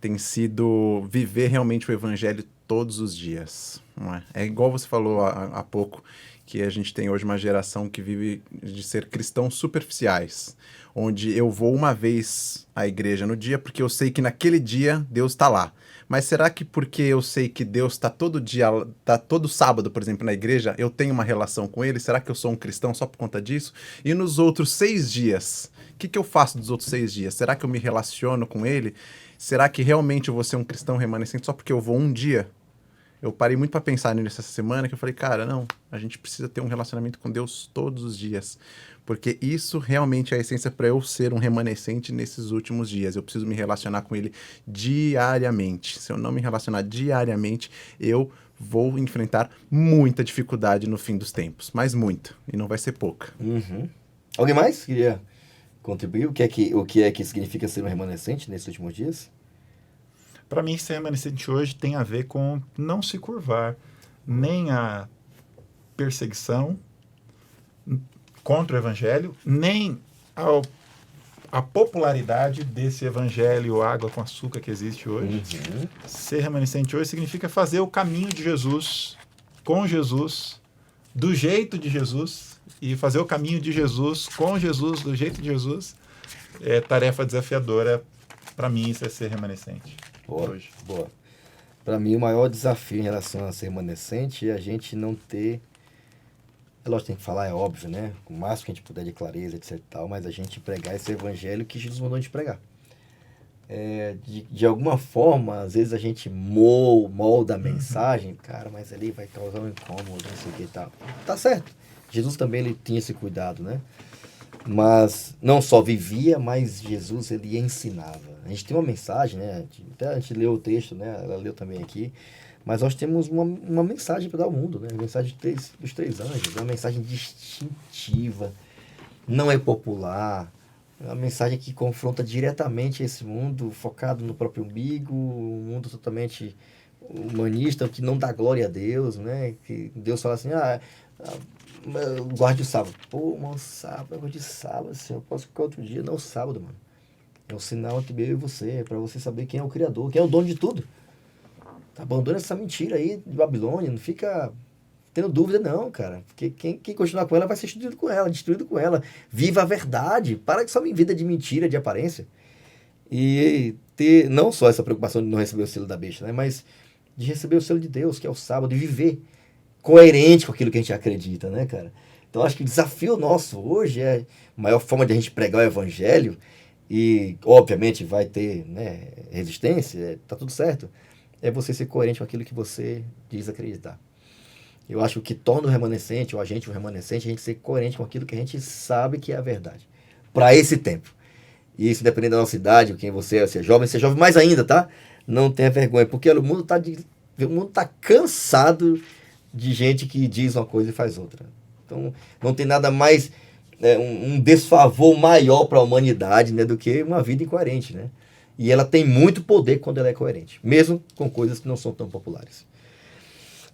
tem sido viver realmente o evangelho todos os dias. Não é? É igual você falou há pouco, que a gente tem hoje uma geração que vive de ser cristãos superficiais, onde eu vou uma vez à igreja no dia porque eu sei que naquele dia Deus está lá. Mas será que porque eu sei que Deus está todo dia, está todo sábado, por exemplo, na igreja, eu tenho uma relação com Ele? Será que eu sou um cristão só por conta disso? E nos outros 6 dias, o que eu faço dos outros 6 dias? Será que eu me relaciono com Ele? Será que realmente eu vou ser um cristão remanescente só porque eu vou um dia? Eu parei muito para pensar nisso essa semana, que eu falei, cara, não, a gente precisa ter um relacionamento com Deus todos os dias, porque isso realmente é a essência para eu ser um remanescente nesses últimos dias. Eu preciso me relacionar com Ele diariamente. Se eu não me relacionar diariamente, eu vou enfrentar muita dificuldade no fim dos tempos, mas muita, e não vai ser pouca. Uhum. Alguém mais queria contribuir? O que é que significa ser um remanescente nesses últimos dias? Para mim, ser remanescente hoje tem a ver com não se curvar nem à perseguição contra o evangelho, nem a popularidade desse evangelho água com açúcar que existe hoje. Uhum. Ser remanescente hoje significa fazer o caminho de Jesus, com Jesus, do jeito de Jesus, e fazer o caminho de Jesus, com Jesus, do jeito de Jesus, é tarefa desafiadora. Para mim, isso é ser remanescente. Boa, Hoje. boa. Para mim, o maior desafio em relação a ser remanescente é a gente não ter... É lógico, tem que falar, é óbvio, né? O máximo que a gente puder de clareza, etc e tal, mas a gente pregar esse evangelho que Jesus mandou a gente pregar. De alguma forma, às vezes a gente molda a mensagem, cara, mas ali vai causar um incômodo, não sei o que e tal. Tá certo. Jesus também ele tinha esse cuidado, né? Mas não só vivia, mas Jesus ele ensinava. A gente tem uma mensagem, né? Até a gente leu o texto, né? Ela leu também aqui. Mas nós temos uma mensagem para dar ao mundo, né? A mensagem dos três anjos. É uma mensagem distintiva, não é popular. É uma mensagem que confronta diretamente esse mundo focado no próprio umbigo, um mundo totalmente humanista, que não dá glória a Deus, né? Que Deus fala assim, guarde o sábado. Pô, mano, sábado, negócio de sábado, assim, eu posso ficar outro dia. Não, sábado, mano. É um sinal entre eu e você, é para você saber quem é o Criador, quem é o dono de tudo. Abandona essa mentira aí de Babilônia, não fica tendo dúvida não, cara. Porque quem continuar com ela vai ser destruído com ela. Viva a verdade, para com essa vida de mentira, de aparência. E ter não só essa preocupação de não receber o selo da besta, né? Mas de receber o selo de Deus, que é o sábado, e viver coerente com aquilo que a gente acredita, né, cara? Então acho que o desafio nosso hoje é a maior forma de a gente pregar o evangelho, e obviamente vai ter, né, resistência, tá tudo certo, é você ser coerente com aquilo que você diz acreditar. Eu acho que torna o remanescente, ou a gente remanescente, a gente ser coerente com aquilo que a gente sabe que é a verdade. Para esse tempo. E isso independente da nossa idade, quem você é, se é jovem mais ainda, tá? Não tenha vergonha, porque o mundo tá cansado de gente que diz uma coisa e faz outra. Então, não tem nada mais, um desfavor maior para a humanidade, né, do que uma vida incoerente, né? E ela tem muito poder quando ela é coerente, mesmo com coisas que não são tão populares.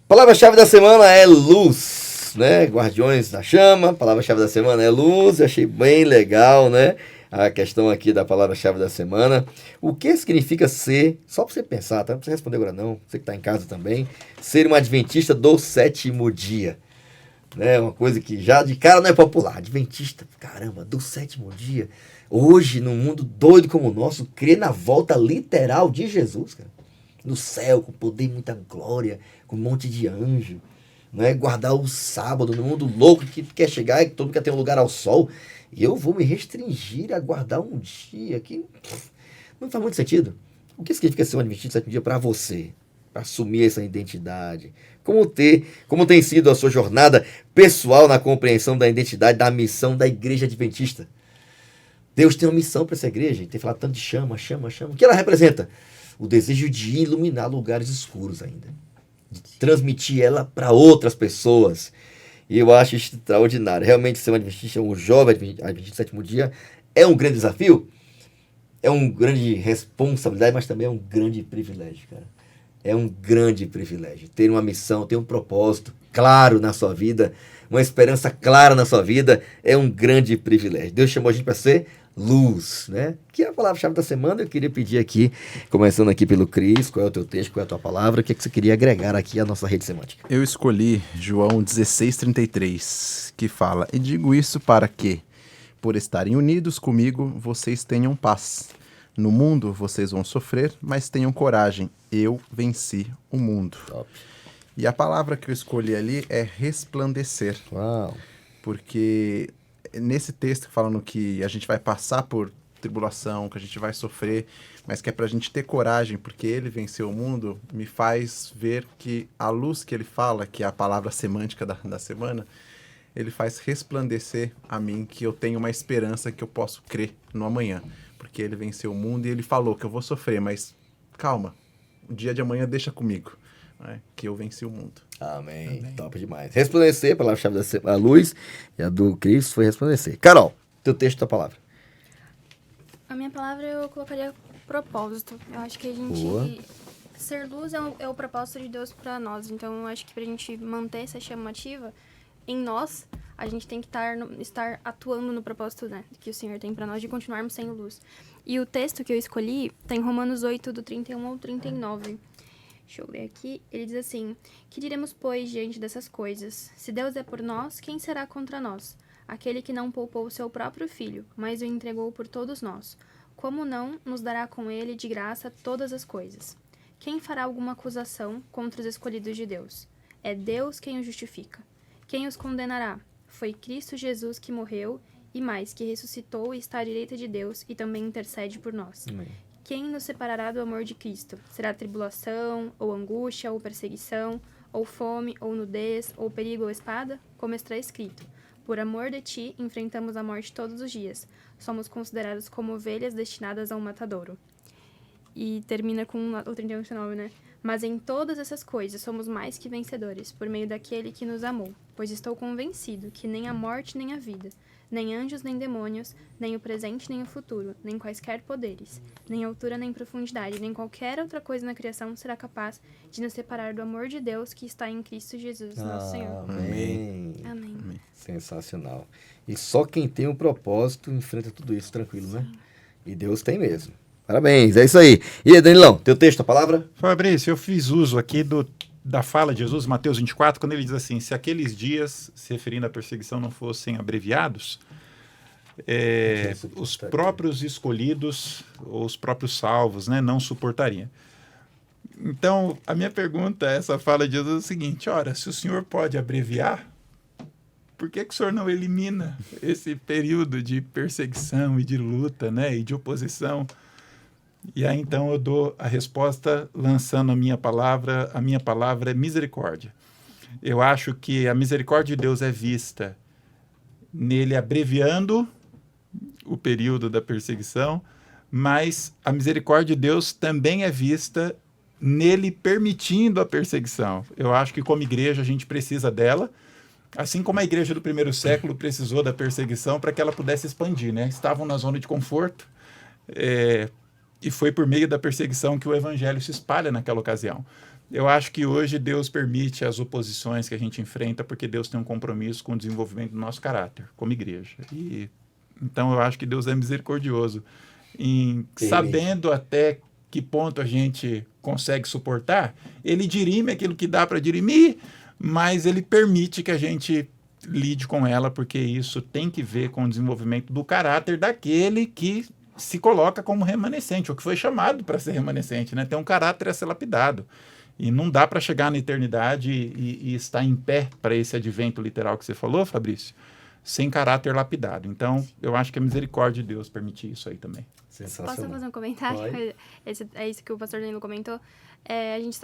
Palavra-chave da semana é luz, né? Guardiões da Chama, palavra-chave da semana é luz. Eu achei bem legal, né? A questão aqui da palavra-chave da semana. O que significa ser, só para você pensar, tá? Não precisa responder agora não, você que está em casa também, ser um adventista do sétimo dia. Né? Uma coisa que já de cara não é popular. Adventista, caramba, do sétimo dia. Hoje, num mundo doido como o nosso, crer na volta literal de Jesus, cara. No céu, com poder e muita glória, com um monte de anjo. Né? Guardar o sábado no mundo louco que quer chegar e que todo mundo quer ter um lugar ao sol. E eu vou me restringir a guardar um dia que não faz muito sentido. O que significa ser um adventista do sétimo dia para você? Para assumir essa identidade? Como tem sido a sua jornada pessoal na compreensão da identidade, da missão da igreja adventista? Deus tem uma missão para essa igreja, tem falado tanto de chama. O que ela representa? O desejo de iluminar lugares escuros ainda. De transmitir ela para outras pessoas. E eu acho extraordinário. Realmente ser um adventista, um jovem adventista do sétimo dia, é um grande desafio, é uma grande responsabilidade, mas também é um grande privilégio, cara. É um grande privilégio. Ter uma missão, ter um propósito claro na sua vida, uma esperança clara na sua vida, é um grande privilégio. Deus chamou a gente para ser luz, né? Que é a palavra-chave da semana. Eu queria pedir aqui, começando aqui pelo Cris, qual é o teu texto, qual é a tua palavra, o que é que você queria agregar aqui à nossa rede semântica? Eu escolhi João 16:33, que fala: "E digo isso para que, por estarem unidos comigo, vocês tenham paz. No mundo vocês vão sofrer, mas tenham coragem. Eu venci o mundo." Top. E a palavra que eu escolhi ali é resplandecer. Uau. Porque nesse texto falando que a gente vai passar por tribulação, que a gente vai sofrer, mas que é pra gente ter coragem, porque ele venceu o mundo, me faz ver que a luz que ele fala, que é a palavra semântica da semana, ele faz resplandecer a mim que eu tenho uma esperança que eu posso crer no amanhã. Porque ele venceu o mundo e ele falou que eu vou sofrer, mas calma, o dia de amanhã deixa comigo, né? Que eu venci o mundo. Amém. Top demais. Resplandecer, palavra-chave da luz, e a do Cristo foi resplandecer. Carol, teu texto, tua palavra. A minha palavra eu colocaria propósito. Eu acho que a gente... Boa. Ser luz é o propósito de Deus para nós. Então, eu acho que pra gente manter essa chama ativa em nós, a gente tem que estar atuando no propósito, né, que o Senhor tem para nós de continuarmos sendo luz. E o texto que eu escolhi tá em Romanos 8, do 31 ao 39. Deixa eu ler aqui. Ele diz assim: que diremos, pois, diante dessas coisas? Se Deus é por nós, quem será contra nós? Aquele que não poupou o seu próprio filho, mas o entregou por todos nós. Como não nos dará com ele de graça todas as coisas? Quem fará alguma acusação contra os escolhidos de Deus? É Deus quem os justifica. Quem os condenará? Foi Cristo Jesus que morreu, e mais, que ressuscitou e está à direita de Deus e também intercede por nós. Amém. Quem nos separará do amor de Cristo? Será tribulação, ou angústia, ou perseguição, ou fome, ou nudez, ou perigo ou espada? Como está escrito: por amor de ti, enfrentamos a morte todos os dias. Somos considerados como ovelhas destinadas ao matadouro. E termina com o 39, né? Mas em todas essas coisas somos mais que vencedores, por meio daquele que nos amou. Pois estou convencido que nem a morte nem a vida, nem anjos nem demônios, nem o presente nem o futuro, nem quaisquer poderes, nem altura nem profundidade, nem qualquer outra coisa na criação será capaz de nos separar do amor de Deus que está em Cristo Jesus, nosso Senhor. Amém. Amém. Sensacional. E só quem tem um propósito enfrenta tudo isso tranquilo, né? E Deus tem mesmo. Parabéns, é isso aí. E aí, Danilão, teu texto, a palavra? Fabrício, eu fiz uso aqui da fala de Jesus, Mateus 24, quando ele diz assim: se aqueles dias, se referindo à perseguição, não fossem abreviados, os próprios escolhidos, ou os próprios salvos, né, não suportariam. Então, a minha pergunta a essa fala de Jesus é o seguinte: ora, se o Senhor pode abreviar, por que o Senhor não elimina esse período de perseguição e de luta, né, e de oposição? E aí, então, eu dou a resposta lançando a minha palavra é misericórdia. Eu acho que a misericórdia de Deus é vista nele abreviando o período da perseguição, mas a misericórdia de Deus também é vista nele permitindo a perseguição. Eu acho que, como igreja, a gente precisa dela, assim como a igreja do primeiro século precisou da perseguição para que ela pudesse expandir, né? Estavam na zona de conforto, e foi por meio da perseguição que o evangelho se espalha naquela ocasião. Eu acho que hoje Deus permite as oposições que a gente enfrenta porque Deus tem um compromisso com o desenvolvimento do nosso caráter, como igreja. E, então eu acho que Deus é misericordioso em sabendo até que ponto a gente consegue suportar. Ele dirime aquilo que dá para dirimir, mas ele permite que a gente lide com ela, porque isso tem que ver com o desenvolvimento do caráter daquele que se coloca como remanescente, ou que foi chamado para ser remanescente, né? Tem um caráter a ser lapidado. E não dá para chegar na eternidade e estar em pé para esse advento literal que você falou, Fabrício, sem caráter lapidado. Então, eu acho que a misericórdia de Deus permite isso aí também. Sensacional. Posso fazer um comentário? Pode. É isso que o pastor Danilo comentou.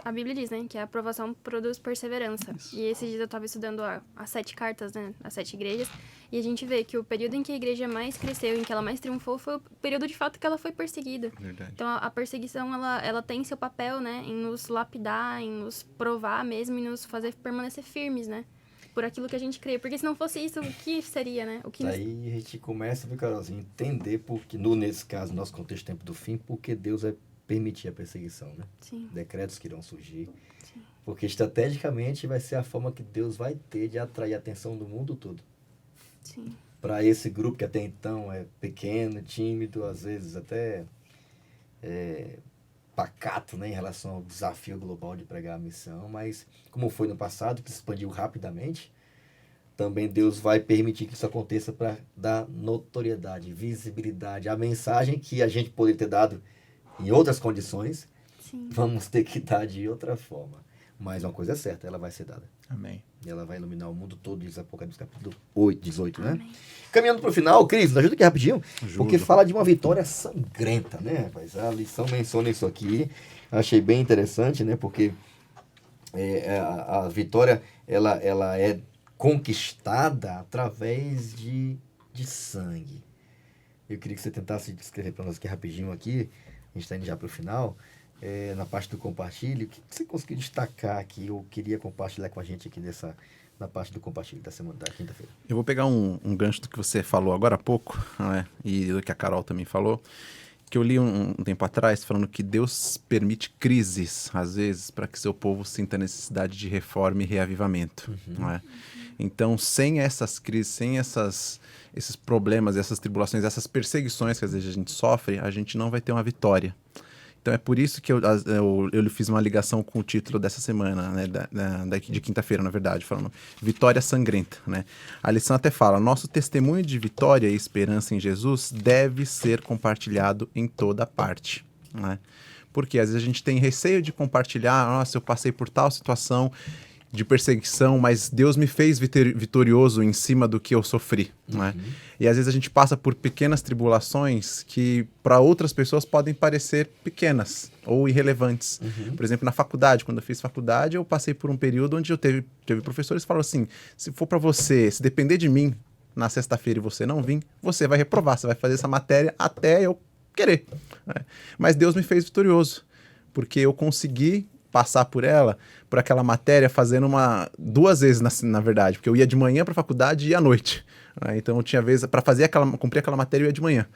A Bíblia diz, né, que a aprovação produz perseverança. Isso. E esses dias eu estava estudando as 7 cartas, né, as 7 igrejas, e a gente vê que o período em que a igreja mais cresceu, em que ela mais triunfou, foi o período de fato que ela foi perseguida. Verdade. Então a perseguição, ela tem seu papel, né, em nos lapidar, em nos provar mesmo, em nos fazer permanecer firmes, né, por aquilo que a gente crê. Porque se não fosse isso, o que seria, né? O que Aí a gente começa, Carolzinho, entender porque, nesse caso, nosso contexto tempo do fim, porque Deus vai permitir a perseguição, né? Sim. Decretos que irão surgir. Sim. Porque estrategicamente vai ser a forma que Deus vai ter de atrair a atenção do mundo todo. Sim. Para esse grupo que até então é pequeno, tímido, às vezes até pacato, né, em relação ao desafio global de pregar a missão, mas como foi no passado, que se expandiu rapidamente, também Deus vai permitir que isso aconteça para dar notoriedade, visibilidade, a mensagem que a gente poderia ter dado em outras condições, Sim. vamos ter que dar de outra forma. Mas uma coisa é certa, ela vai ser dada. Amém. E ela vai iluminar o mundo todo, diz Apocalipse capítulo 18, né? Caminhando para o final, Cris, nos ajuda aqui rapidinho, porque fala de uma vitória sangrenta, né, rapaz? A lição menciona isso aqui, achei bem interessante, né, porque a vitória, ela é conquistada através de sangue. Eu queria que você tentasse descrever para nós aqui rapidinho aqui, a gente está indo já para o final, na parte do compartilho, o que você conseguiu destacar aqui, ou queria compartilhar com a gente aqui na parte do compartilho da semana, da quinta-feira? Eu vou pegar um gancho do que você falou agora há pouco, né, e do que a Carol também falou, que eu li um tempo atrás falando que Deus permite crises, às vezes, para que seu povo sinta a necessidade de reforma e reavivamento. Não é? Então, sem essas crises, sem esses problemas, essas tribulações, essas perseguições que às vezes a gente sofre, a gente não vai ter uma vitória. Então é por isso que eu fiz uma ligação com o título dessa semana, né, de quinta-feira, na verdade, falando Vitória Sangrenta. Né? A lição até fala, nosso testemunho de vitória e esperança em Jesus deve ser compartilhado em toda parte. Né? Porque às vezes a gente tem receio de compartilhar, nossa, eu passei por tal situação de perseguição, mas Deus me fez vitorioso em cima do que eu sofri. Né? E às vezes a gente passa por pequenas tribulações que para outras pessoas podem parecer pequenas ou irrelevantes. Por exemplo, na faculdade, quando eu fiz faculdade, eu passei por um período onde eu teve professores que falaram assim, se for para você, se depender de mim, na sexta-feira e você não vir, você vai reprovar, você vai fazer essa matéria até eu querer. Né? Mas Deus me fez vitorioso, porque eu consegui passar por aquela matéria, fazendo duas vezes, na verdade, porque eu ia de manhã para a faculdade e ia à noite. Né? Então, eu tinha vezes para cumprir aquela matéria, eu ia de manhã.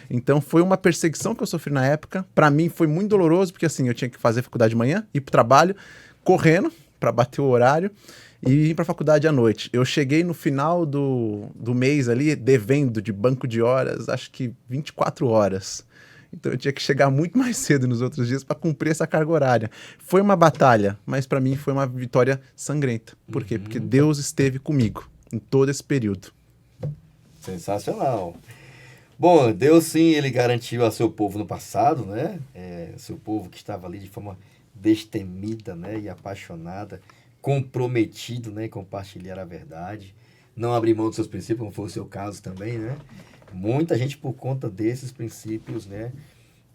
Então, foi uma perseguição que eu sofri na época. Para mim, foi muito doloroso, porque assim, eu tinha que fazer faculdade de manhã, ir para o trabalho, correndo, para bater o horário, e ir para a faculdade à noite. Eu cheguei no final do mês ali, devendo de banco de horas, acho que 24 horas. Então eu tinha que chegar muito mais cedo nos outros dias para cumprir essa carga horária. Foi uma batalha, mas para mim foi uma vitória sangrenta. Por quê? Porque Deus esteve comigo em todo esse período. Sensacional. Bom, Deus sim, ele garantiu a seu povo no passado, né? Seu povo que estava ali de forma destemida, né? E apaixonada, comprometido, né? Em compartilhar a verdade. Não abrir mão dos seus princípios, como foi o seu caso também, né? Muita gente, por conta desses princípios, né,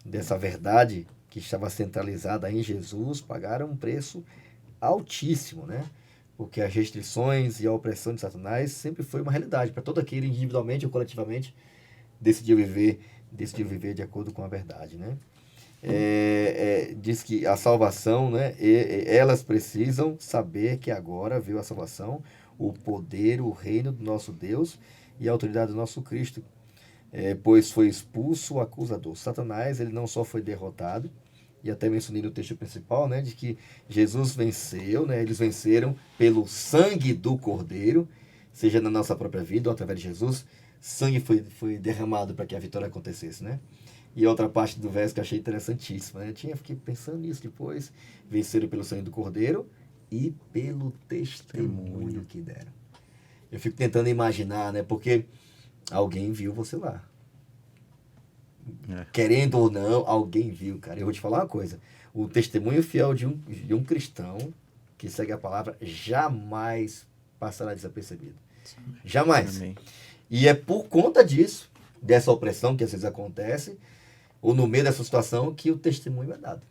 dessa verdade que estava centralizada em Jesus, pagaram um preço altíssimo, né? Porque as restrições e a opressão de Satanás sempre foi uma realidade para todo aquele individualmente ou coletivamente decidiu viver de acordo com a verdade, né? Diz que a salvação, né, elas precisam saber que agora veio a salvação, o poder, o reino do nosso Deus e a autoridade do nosso Cristo. Pois foi expulso o acusador. Satanás, ele não só foi derrotado, e até mencionei no texto principal, né, de que Jesus venceu, né, eles venceram pelo sangue do Cordeiro, seja na nossa própria vida ou através de Jesus, sangue foi derramado para que a vitória acontecesse, né? E outra parte do verso que eu achei interessantíssima, né? Fiquei pensando nisso depois, venceram pelo sangue do Cordeiro e pelo testemunho que deram. Eu fico tentando imaginar, né, porque alguém viu você lá. Querendo ou não, alguém viu, cara. Eu vou te falar uma coisa. O testemunho fiel de um cristão que segue a palavra jamais passará desapercebido. Jamais. Amém. E é por conta disso, dessa opressão que às vezes acontece, ou no meio dessa situação, que o testemunho é dado.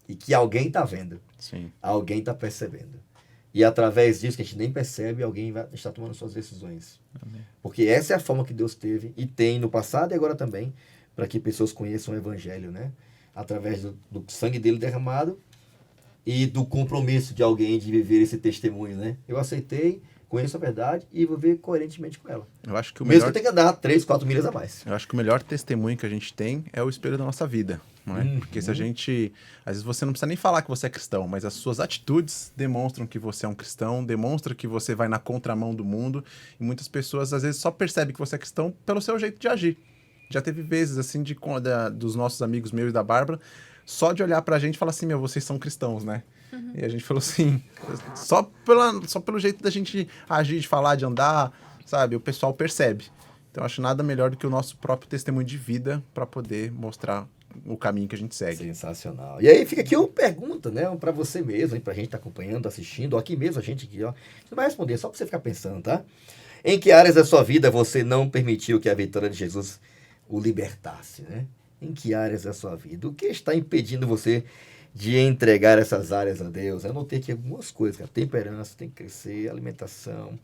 E que alguém está vendo. Sim. Alguém está percebendo. E através disso, que a gente nem percebe, alguém vai estar tomando suas decisões. Amém. Porque essa é a forma que Deus teve e tem no passado e agora também, para que pessoas conheçam o Evangelho, né? Através do sangue dele derramado e do compromisso de alguém de viver esse testemunho, né? Eu aceitei, conheço a verdade e vou viver coerentemente com ela. Eu acho que mesmo que eu tenha que andar 3, 4 milhas a mais. Eu acho que o melhor testemunho que a gente tem é o espelho da nossa vida. Não é? Porque se a gente... Às vezes você não precisa nem falar que você é cristão, mas as suas atitudes demonstram que você é um cristão, demonstram que você vai na contramão do mundo, e muitas pessoas às vezes só percebem que você é cristão pelo seu jeito de agir. Já teve vezes assim dos nossos amigos meus e da Bárbara, só de olhar pra gente e falar assim, vocês são cristãos, né? E a gente falou assim, só pelo jeito da gente agir, de falar, de andar, sabe? O pessoal percebe. Então, eu acho nada melhor do que o nosso próprio testemunho de vida para poder mostrar o caminho que a gente segue. Sensacional. E aí fica aqui uma pergunta, né? Para você mesmo, pra gente que tá acompanhando, assistindo, ó, aqui mesmo, a gente aqui, ó. Você vai responder, só pra você ficar pensando, tá? Em que áreas da sua vida você não permitiu que a vitória de Jesus o libertasse, né? Em que áreas da sua vida? O que está impedindo você de entregar essas áreas a Deus? Eu anotei aqui algumas coisas, cara. Temperança, tem que crescer, alimentação,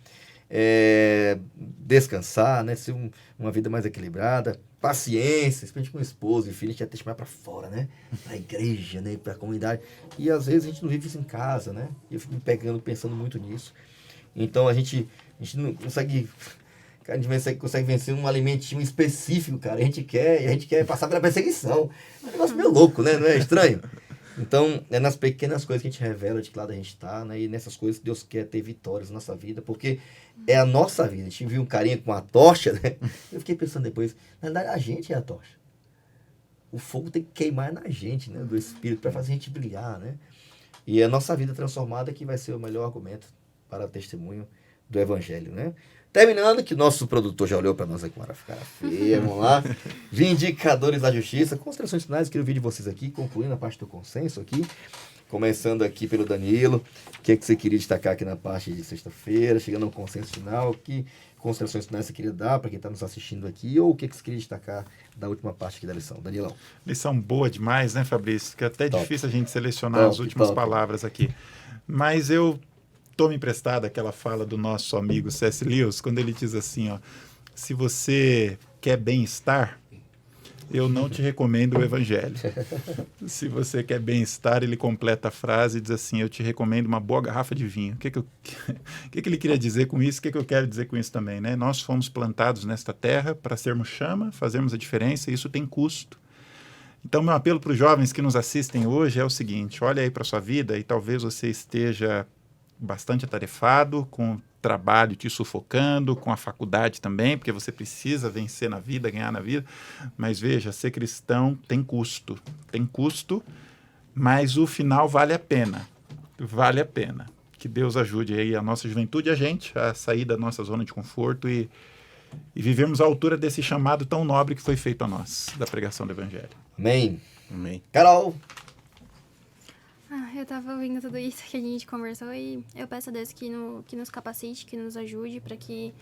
descansar, né? Ser uma vida mais equilibrada, paciência, especialmente com o esposo e filho, a gente já tem que chamar para fora, né? Pra igreja, né? Pra comunidade. E às vezes a gente não vive isso em casa, né? E eu fico me pegando, pensando muito nisso. Então a gente não consegue... Cara, a gente consegue vencer um alimentinho específico, cara. A gente quer passar pela perseguição. É um negócio meio louco, né? Não é estranho? Então, é nas pequenas coisas que a gente revela de que lado a gente está, né? E nessas coisas que Deus quer ter vitórias na nossa vida, porque é a nossa vida. A gente viu um carinha com uma tocha, né? Eu fiquei pensando depois, na verdade, a gente é a tocha. O fogo tem que queimar na gente, né? Do Espírito, para fazer a gente brilhar, né? E a nossa vida transformada que vai ser o melhor argumento para o testemunho do Evangelho, né? Terminando, que nosso produtor já olhou para nós aqui com uma cara feia, vamos lá. Vindicadores da Justiça, considerações finais, queria ouvir de vocês aqui, concluindo a parte do consenso aqui. Começando aqui pelo Danilo, o que é que você queria destacar aqui na parte de sexta-feira, chegando ao consenso final, que considerações finais você queria dar para quem está nos assistindo aqui, ou o que é que você queria destacar da última parte aqui da lição? Danilão. Lição boa demais, né, Fabrício? Que é até Top. difícil a gente selecionar as últimas palavras aqui. Mas eu tome emprestada aquela fala do nosso amigo C.S. Lewis, quando ele diz assim, ó, se você quer bem-estar, eu não te recomendo o Evangelho. Se você quer bem-estar, ele completa a frase e diz assim, eu te recomendo uma boa garrafa de vinho. O que ele queria dizer com isso? O que eu quero dizer com isso também, né? Nós fomos plantados nesta terra para sermos chama, fazermos a diferença, e isso tem custo. Então, meu apelo para os jovens que nos assistem hoje é o seguinte, olha aí para a sua vida e talvez você esteja bastante atarefado, com o trabalho te sufocando, com a faculdade também, porque você precisa vencer na vida, ganhar na vida. Mas veja, ser cristão tem custo, mas o final vale a pena. Vale a pena. Que Deus ajude aí a nossa juventude e a gente a sair da nossa zona de conforto e vivermos à altura desse chamado tão nobre que foi feito a nós, da pregação do Evangelho. Amém. Amém. Carol. Eu tava ouvindo tudo isso que a gente conversou e eu peço a Deus que nos capacite, que nos ajude para que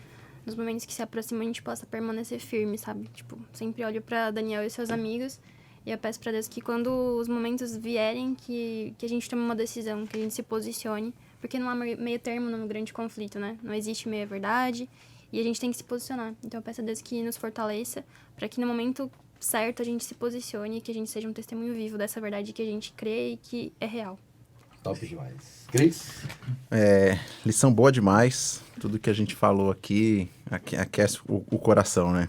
nos momentos que se aproximam a gente possa permanecer firme, sabe? Tipo, sempre olho para Daniel e seus amigos e eu peço para Deus que quando os momentos vierem, que a gente tome uma decisão, que a gente se posicione, porque não há meio termo no grande conflito, né? Não existe meia verdade e a gente tem que se posicionar. Então eu peço a Deus que nos fortaleça para que no momento certo a gente se posicione e que a gente seja um testemunho vivo dessa verdade que a gente crê e que é real. Top demais. Cris? Lição boa demais. Tudo que a gente falou aqui aquece o coração, né?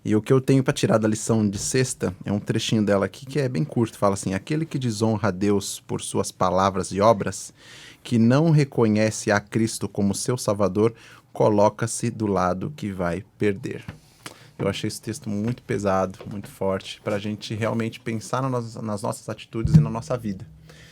E o que eu tenho para tirar da lição de sexta é um trechinho dela aqui que é bem curto. Fala assim, aquele que desonra a Deus por suas palavras e obras, que não reconhece a Cristo como seu Salvador, coloca-se do lado que vai perder. Eu achei esse texto muito pesado, muito forte, para a gente realmente pensar nas nossas atitudes e na nossa vida.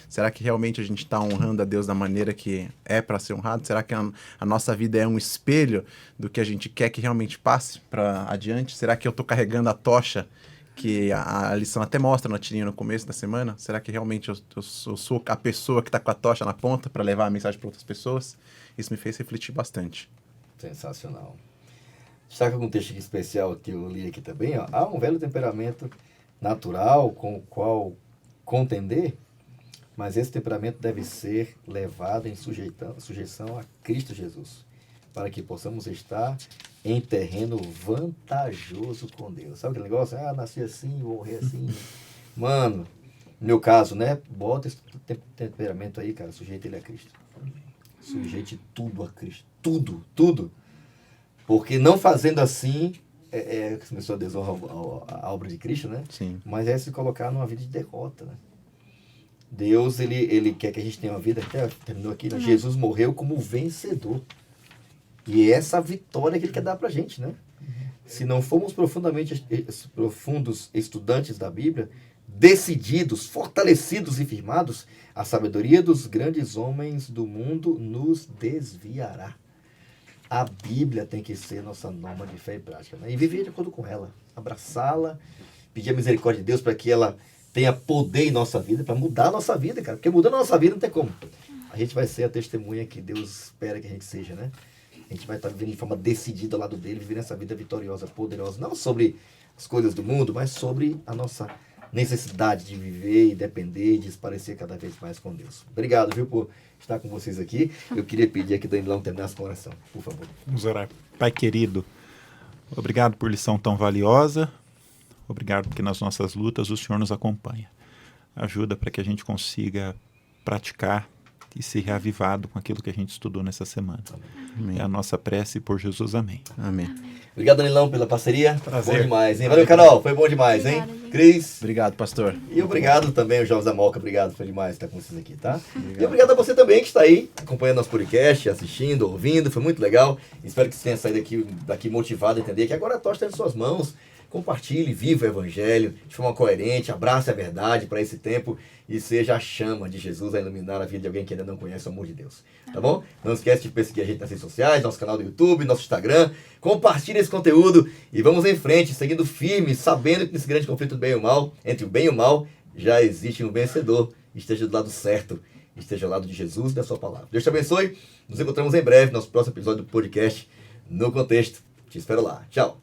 Será que realmente a gente está honrando a Deus da maneira que é para ser honrado? Será que a nossa vida é um espelho do que a gente quer que realmente passe para adiante? Será que eu estou carregando a tocha que a lição até mostra na tirinha no começo da semana? Será que realmente eu sou a pessoa que está com a tocha na ponta para levar a mensagem para outras pessoas? Isso me fez refletir bastante. Sensacional. Destaca algum texto especial que eu li aqui também, ó. Há um velho temperamento natural com o qual contender, mas esse temperamento deve ser levado em sujeição a Cristo Jesus, para que possamos estar em terreno vantajoso com Deus. Sabe aquele negócio? Nasci assim, vou morrer assim. Mano, no meu caso, né? Bota esse temperamento aí, cara, sujeita ele a Cristo. Sujeite tudo a Cristo. Tudo. Porque não fazendo assim, começou a desonrar a obra de Cristo, né? Sim. Mas é se colocar numa vida de derrota, né? Deus, ele quer que a gente tenha uma vida, até terminou aqui, né? Jesus morreu como vencedor. E é essa vitória que ele quer dar pra gente, né? Se não formos profundos estudantes da Bíblia, decididos, fortalecidos e firmados, a sabedoria dos grandes homens do mundo nos desviará. A Bíblia tem que ser nossa norma de fé e prática, né? E viver de acordo com ela, abraçá-la pedir a misericórdia de Deus para que ela tenha poder em nossa vida, para mudar a nossa vida, cara. Porque mudando a nossa vida não tem como. A gente vai ser a testemunha que Deus espera que a gente seja, né? A gente vai estar vivendo de forma decidida ao lado dele, vivendo essa vida vitoriosa, poderosa. Não sobre as coisas do mundo, mas sobre a nossa necessidade de viver e depender e de se parecer cada vez mais com Deus. Obrigado, viu, por estar com vocês aqui. Eu queria pedir aqui, Danilão, terminasse com oração, por favor. Vamos orar. Pai querido, obrigado por lição tão valiosa. Obrigado porque nas nossas lutas o Senhor nos acompanha. Ajuda para que a gente consiga praticar e ser reavivado com aquilo que a gente estudou nessa semana. Amém. É a nossa prece por Jesus. Amém. Amém. Obrigado, Danilão, pela parceria. Prazer. Bom demais, hein? Valeu, Carol. Foi bom demais, hein? Obrigada, gente. Cris. Obrigado, pastor. E obrigado também, os Jovens da Moca. Obrigado, foi demais estar com vocês aqui, tá? E obrigado a você também que está aí, acompanhando nosso podcast, assistindo, ouvindo. Foi muito legal. Espero que você tenha saído daqui motivado a entender que agora a tocha está em suas mãos. Compartilhe, viva o Evangelho de forma coerente, abrace a verdade para esse tempo e seja a chama de Jesus a iluminar a vida de alguém que ainda não conhece o amor de Deus. Tá bom? Não esquece de seguir a gente nas redes sociais, nosso canal do YouTube, nosso Instagram. Compartilhe esse conteúdo e vamos em frente, seguindo firme, sabendo que nesse grande conflito do bem e o mal, entre o bem e o mal, já existe um vencedor. Esteja do lado certo, esteja ao lado de Jesus e da sua palavra. Deus te abençoe. Nos encontramos em breve no nosso próximo episódio do podcast No Contexto. Te espero lá. Tchau.